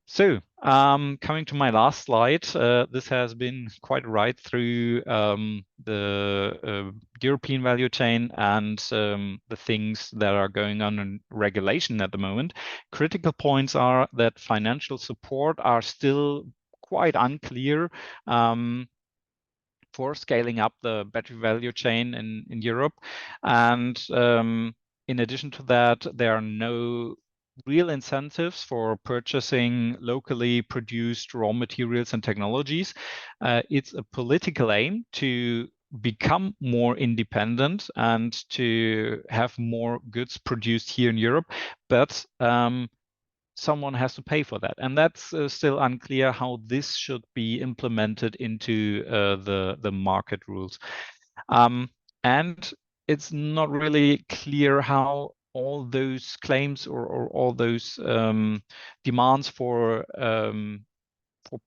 So coming to my last slide, this has been quite a ride through the European value chain and the things that are going on in regulation at the moment. Critical points are that financial support are still quite unclear for scaling up the battery value chain in Europe. And in addition to that, there are no real incentives for purchasing locally produced raw materials and technologies. It's a political aim to become more independent and to have more goods produced here in Europe. But someone has to pay for that, and that's still unclear how this should be implemented into the market rules. And it's not really clear how all those claims or all those demands for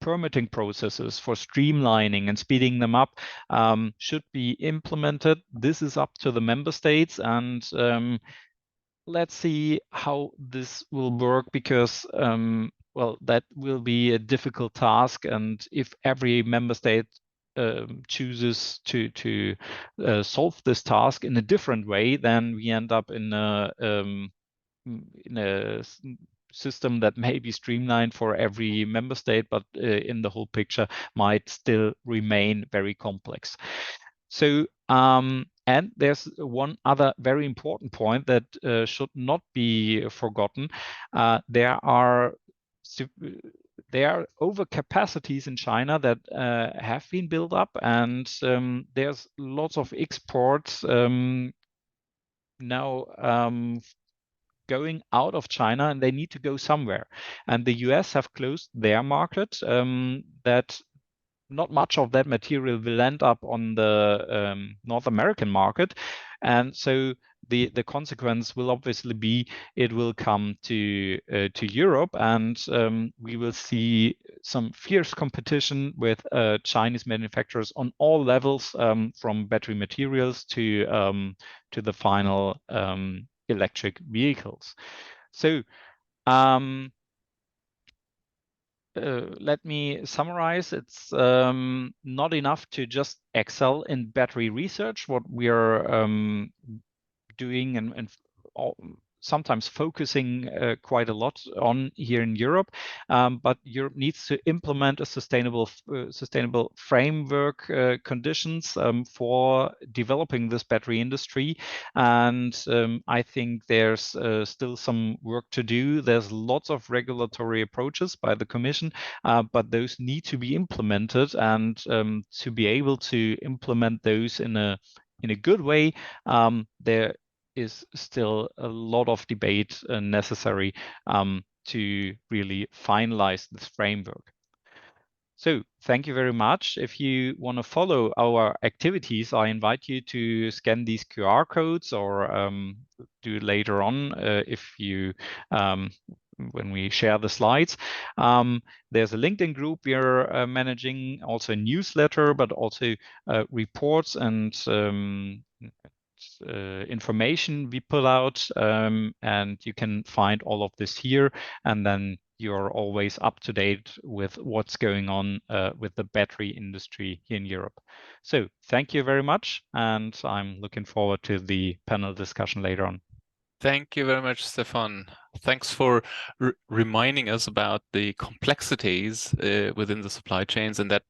permitting processes, for streamlining and speeding them up, should be implemented. This is up to the member states, and let's see how this will work, because well, that will be a difficult task, and if every member state chooses to solve this task in a different way, then we end up in a system that may be streamlined for every member state, but in the whole picture might still remain very complex. So, and there's one other very important point that should not be forgotten. There are overcapacities in China that have been built up, and there's lots of exports now going out of China, and they need to go somewhere. And the US have closed their market, that not much of that material will end up on the North American market. And so the consequence will obviously be it will come to Europe, and we will see some fierce competition with Chinese manufacturers on all levels, from battery materials to the final electric vehicles. So let me summarize. It's not enough to just excel in battery research, what we are doing and sometimes focusing quite a lot on here in Europe, but Europe needs to implement a sustainable framework conditions for developing this battery industry. And I think there's still some work to do. There's lots of regulatory approaches by the Commission, but those need to be implemented, and to be able to implement those in a good way, there is still a lot of debate necessary to really finalize this framework. So thank you very much. If you want to follow our activities, I invite you to scan these QR codes, or do it later on if you when we share the slides. There's a LinkedIn group we are managing, also a newsletter, but also reports and information we pull out, and you can find all of this here, and then you're always up to date with what's going on with the battery industry here in Europe. So thank you very much, and I'm looking forward to the panel discussion later on. Thank you very much, Stefan. Thanks for reminding us about the complexities within the supply chains, and that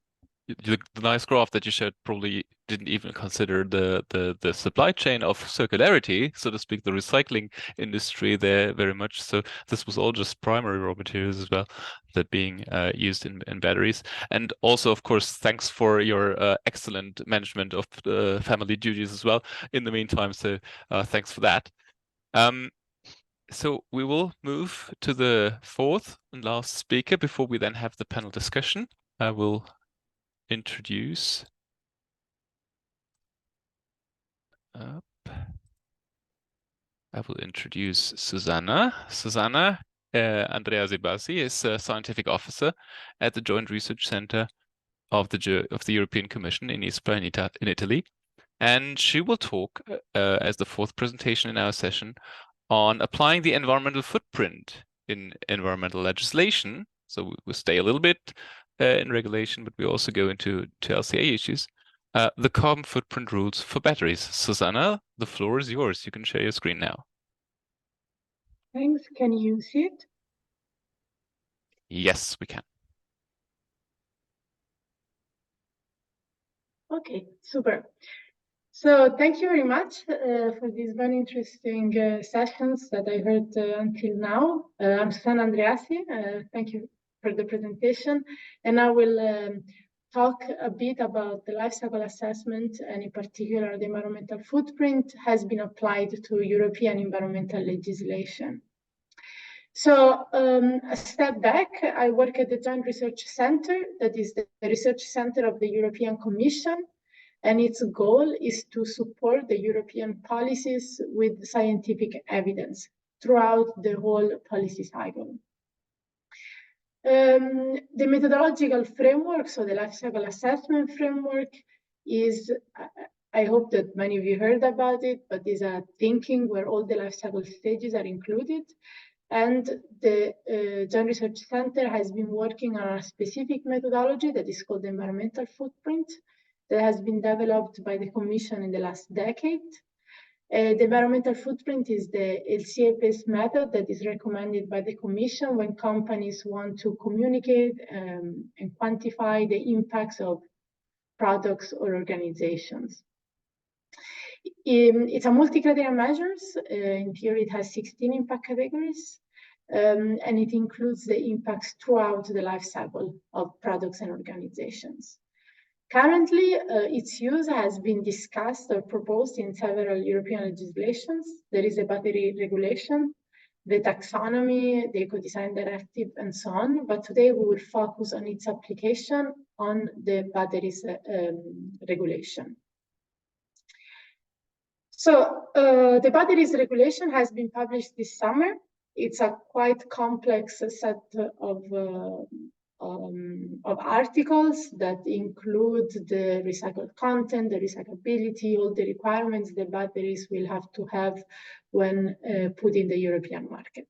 the nice graph that you showed probably didn't even consider the supply chain of circularity, so to speak, the recycling industry there very much. So this was all just primary raw materials as well that being used in batteries. And also, of course, thanks for your excellent management of the family duties as well in the meantime. So thanks for that. So we will move to the fourth and last speaker before we then have the panel discussion. I will introduce Susanna. Susanna Andrea Zebasi is a scientific officer at the Joint Research Center of the European Commission in Ispra in Italy, and she will talk as the fourth presentation in our session on applying the environmental footprint in environmental legislation. So we'll stay a little bit in regulation, but we also go into LCA issues. The carbon footprint rules for batteries. Susanna, the floor is yours. You can share your screen now. Thanks. Can you see it? Yes, we can. Okay, super. So thank you very much for these very interesting sessions that I heard until now. I'm Susanna Andreassi. Thank you for the presentation. And I will talk a bit about the life cycle assessment, and in particular, the environmental footprint has been applied to European environmental legislation. So a step back, I work at the Joint Research Center, that is the research center of the European Commission, and its goal is to support the European policies with scientific evidence throughout the whole policy cycle. The methodological framework, so the life cycle assessment framework, is, I hope that many of you heard about it, but is a thinking where all the life cycle stages are included. And the Joint Research Center has been working on a specific methodology that is called the environmental footprint, that has been developed by the Commission in the last decade. The environmental footprint is the LCA-based method that is recommended by the Commission when companies want to communicate and quantify the impacts of products or organizations. It's a multi-criteria measures. In theory, it has 16 impact categories, and it includes the impacts throughout the life cycle of products and organizations. Currently, its use has been discussed or proposed in several European legislations. There is a battery regulation, the taxonomy, the eco-design directive, and so on. But today we will focus on its application on the batteries regulation. So the batteries regulation has been published this summer. It's a quite complex set of articles that include the recycled content, the recyclability, all the requirements the batteries will have to have when put in the European market.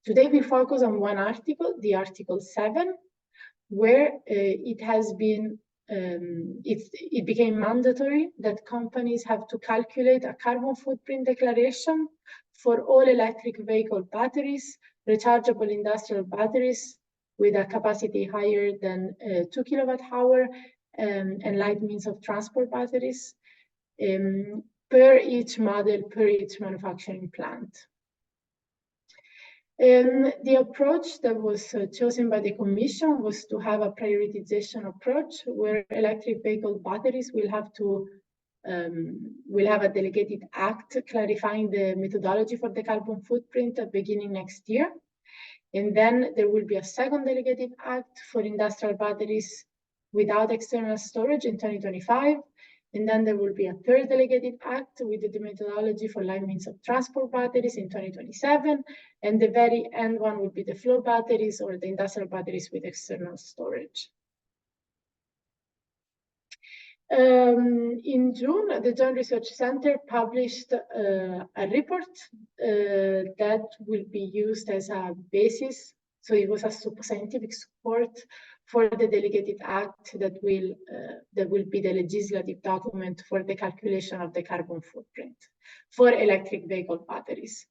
Today we focus on one article, the Article 7, where it has been it became mandatory that companies have to calculate a carbon footprint declaration for all electric vehicle batteries, rechargeable industrial batteries with a capacity higher than 2 kilowatt-hour, and light means of transport batteries per each model, per each manufacturing plant. The approach that was chosen by the Commission was to have a prioritization approach where electric vehicle batteries will have a delegated act clarifying the methodology for the carbon footprint beginning next year. And then there will be a second delegated act for industrial batteries without external storage in 2025. And then there will be a third delegated act with the methodology for light means of transport batteries in 2027. And the very end one will be the flow batteries or the industrial batteries with external storage. In June, the Joint Research Center published a report that will be used as a basis. So it was a scientific support for the delegated act that will be the legislative document for the calculation of the carbon footprint for electric vehicle batteries.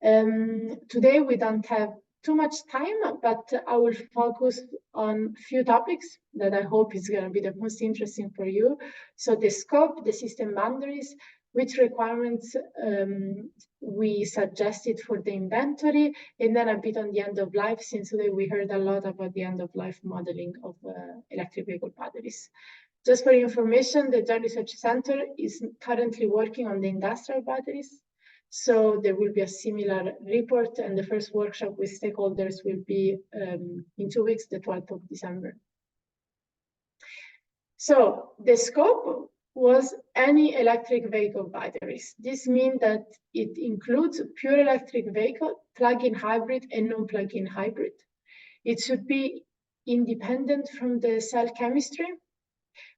Today we don't have too much time, but I will focus on a few topics that I hope is going to be the most interesting for you. So the scope, the system boundaries, which requirements we suggested for the inventory, and then a bit on the end of life, since today we heard a lot about the end of life modeling of electric vehicle batteries. Just for your information, the Joint Research Center is currently working on the industrial batteries. So there will be a similar report, and the first workshop with stakeholders will be in 2 weeks, the 12th of December. So the scope was any electric vehicle batteries. This means that it includes pure electric vehicle, plug-in hybrid, and non-plug-in hybrid. It should be independent from the cell chemistry,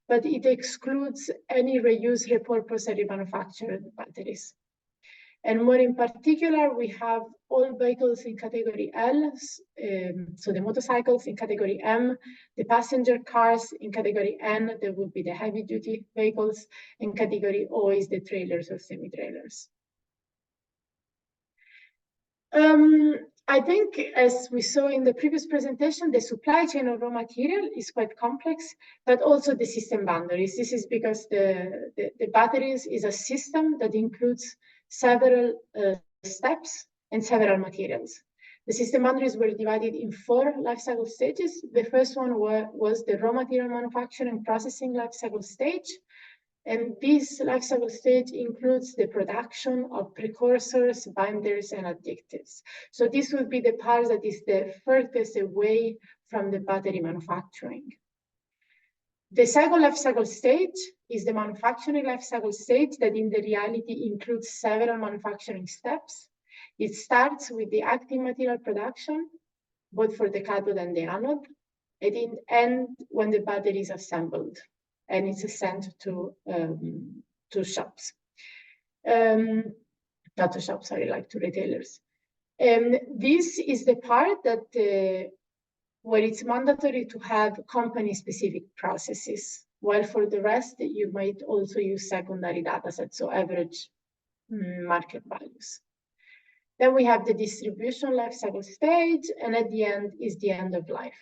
but it excludes any reuse, repurpose, or remanufactured batteries. And more in particular, we have all vehicles in category L, so the motorcycles in category M, the passenger cars in category N, that would be the heavy-duty vehicles, and category O is the trailers or semi-trailers. I think, as we saw in the previous presentation, the supply chain of raw material is quite complex, but also the system boundaries. This is because the batteries is a system that includes several steps and several materials. The system boundaries were divided in 4 life cycle stages. The first one was the raw material manufacturing and processing life cycle stage. And this life cycle stage includes the production of precursors, binders, and additives. So this would be the part that is the furthest away from the battery manufacturing. The second life cycle stage is the manufacturing life cycle stage that in the reality includes several manufacturing steps. It starts with the active material production, both for the cathode and the anode, and it ends when the battery is assembled and it's sent to shops. Not to shops, sorry, like to retailers. This is the part that where it's mandatory to have company-specific processes, while for the rest, you might also use secondary data sets, so average market values. Then we have the distribution life cycle stage, and at the end is the end of life.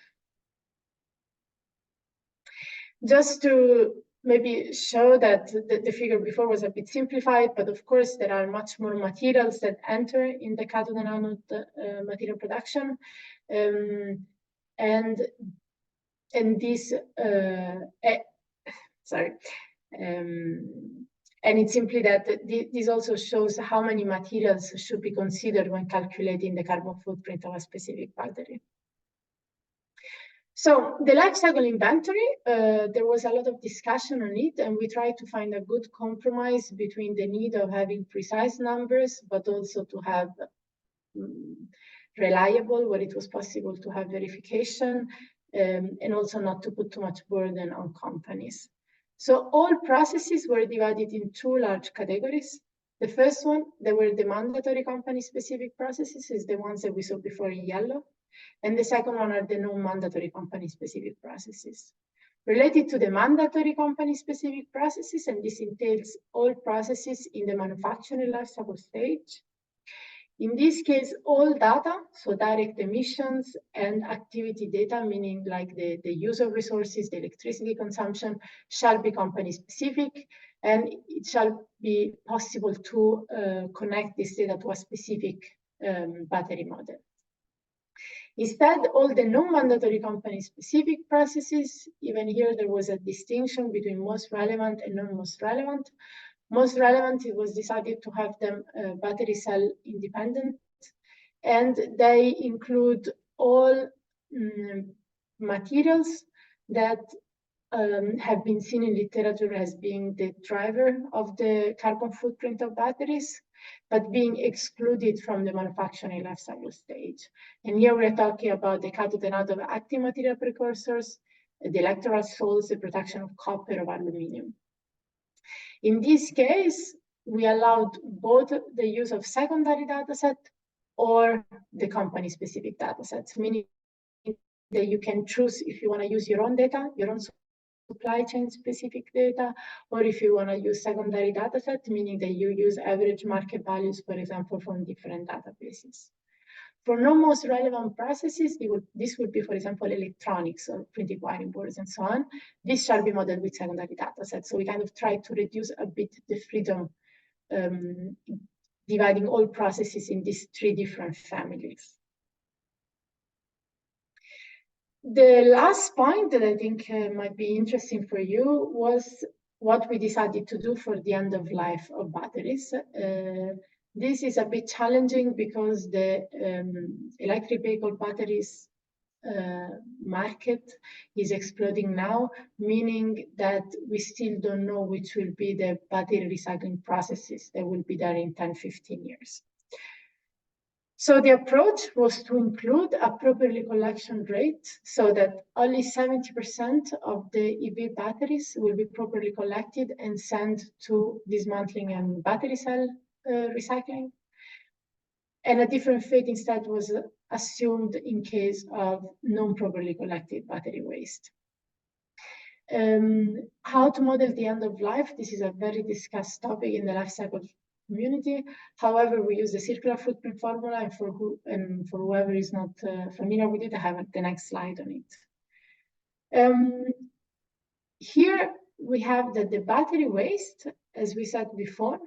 Just to maybe show that the figure before was a bit simplified, but of course there are much more materials that enter in the cathode and anode material production. And this, and it's simply that this also shows how many materials should be considered when calculating the carbon footprint of a specific battery. So the life cycle inventory, there was a lot of discussion on it, and we tried to find a good compromise between the need of having precise numbers, but also to have reliable, where it was possible to have verification, and also not to put too much burden on companies. So all processes were divided in two large categories. The first one, they were the mandatory company-specific processes, is the ones that we saw before in yellow. And the second one are the non-mandatory company-specific processes. Related to the mandatory company-specific processes, and this entails all processes in the manufacturing life cycle stage. In this case, all data, so direct emissions and activity data, meaning like the use of resources, the electricity consumption, shall be company-specific, and it shall be possible to connect this data to a specific battery model. Instead, all the non-mandatory company-specific processes, even here there was a distinction between most relevant and non-most relevant. Most relevant, it was decided to have them battery cell independent, and they include all materials that have been seen in literature as being the driver of the carbon footprint of batteries, but being excluded from the manufacturing life cycle stage. And here we're talking about the cathode and anode active material precursors, the electoral salts, the production of copper, of aluminum. In this case, we allowed both the use of secondary dataset or the company-specific datasets, meaning that you can choose if you want to use your own data, your own supply chain specific data, or if you want to use secondary dataset, meaning that you use average market values, for example, from different databases. For non-most relevant processes, this would be, for example, electronics or printed wiring boards and so on. This shall be modeled with secondary datasets. So we kind of try to reduce a bit the freedom, dividing all processes in these three different families. The last point that I think might be interesting for you was what we decided to do for the end of life of batteries. This is a bit challenging because the electric vehicle batteries market is exploding now, meaning that we still don't know which will be the battery recycling processes that will be there in 10, 15 years. So the approach was to include a properly collection rate so that only 70% of the EV batteries will be properly collected and sent to dismantling and battery cell recycling. And a different fate instead was assumed in case of non-properly collected battery waste. How to model the end of life? This is a very discussed topic in the life cycle community. However, we use the circular footprint formula, and for whoever is not familiar with it, I have the next slide on it. Here we have that the battery waste, as we said before,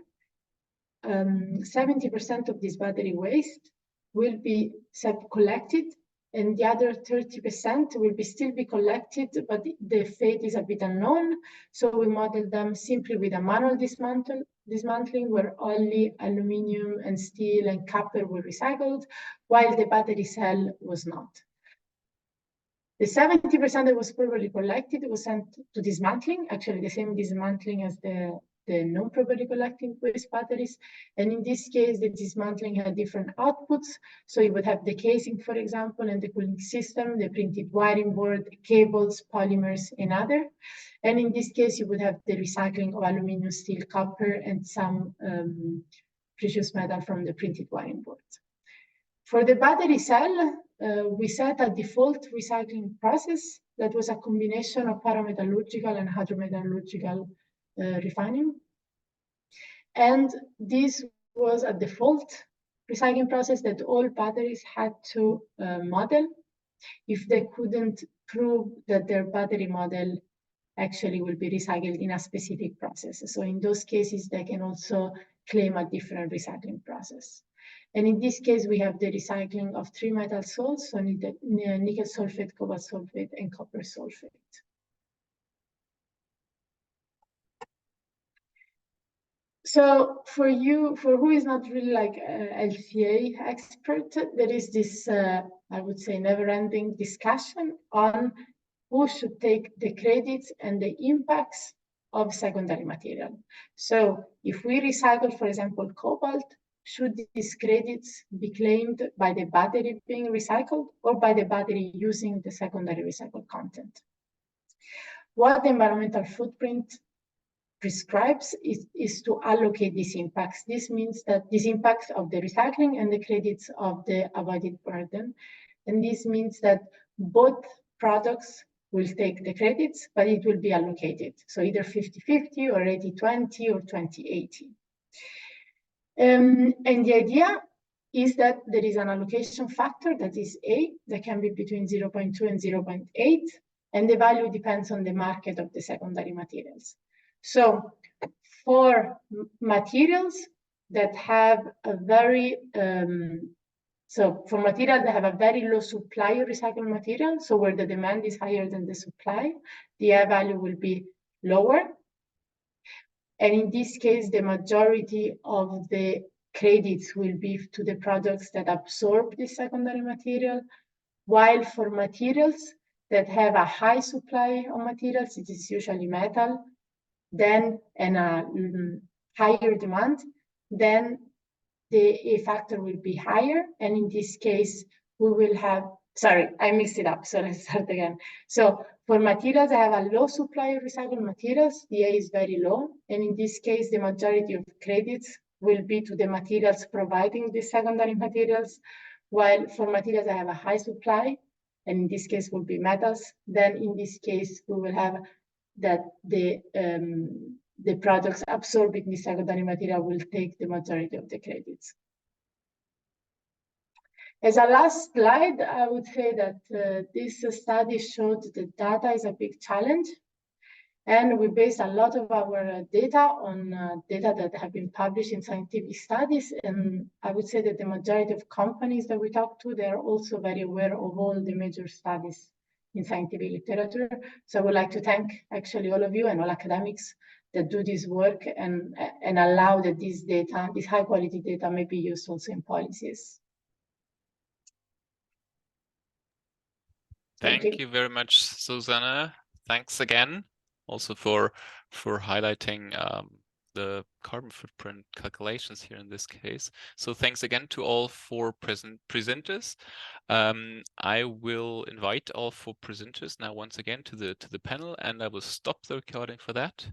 70% of this battery waste will be collected and the other 30% will still be collected, but the fate is a bit unknown. So we modeled them simply with a manual dismantling where only aluminium and steel and copper were recycled, while the battery cell was not. The 70% that was properly collected was sent to dismantling, actually the same dismantling as the non-properly collecting waste batteries. And in this case, the dismantling had different outputs. So you would have the casing, for example, and the cooling system, the printed wiring board, cables, polymers, and other. And in this case, you would have the recycling of aluminum, steel, copper, and some precious metal from the printed wiring board. For the battery cell, we set a default recycling process that was a combination of parametallurgical and hydrometallurgical refining. And this was a default recycling process that all batteries had to model if they couldn't prove that their battery model actually will be recycled in a specific process. So in those cases, they can also claim a different recycling process. And in this case, we have the recycling of 3 metal salts, so nickel sulfate, cobalt sulfate, and copper sulfate. So for who is not really like LCA expert, there is this, I would say, never-ending discussion on who should take the credits and the impacts of secondary material. So if we recycle, for example, cobalt, should these credits be claimed by the battery being recycled or by the battery using the secondary recycled content? What the environmental footprint prescribes is to allocate these impacts. This means that these impacts of the recycling and the credits of the avoided burden. And this means that both products will take the credits, but it will be allocated. So either 50-50 or 80-20 or 20-80. And the idea is that there is an allocation factor that is A, that can be between 0.2 and 0.8, and the value depends on the market of the secondary materials. So for materials that have a very, for materials that have a very low supply of recycled material, so where the demand is higher than the supply, the I value will be lower. And in this case, the majority of the credits will be to the products that absorb the secondary material, while for materials that have a high supply of materials, it is usually metal, then and a higher demand, then the A factor will be higher. And in this case, we will have, sorry, I mixed it up. So let's start again. So for materials that have a low supply of recycled materials, the A is very low. And in this case, the majority of credits will be to the materials providing the secondary materials, while for materials that have a high supply, and in this case will be metals, then in this case, we will have that the products absorbing the secondary material will take the majority of the credits. As a last slide, I would say that this study showed that data is a big challenge. And we based a lot of our data on data that have been published in scientific studies. And I would say that the majority of companies that we talk to, they're also very aware of all the major studies in scientific literature. So I would like to thank actually all of you and all academics that do this work and allow that this data, this high quality data may be used also in policies. Thank you very much, Susanna. Thanks again also for highlighting the carbon footprint calculations here in this case. So thanks again to all 4 presenters. I will invite all 4 presenters now once again to the panel, and I will stop the recording for that.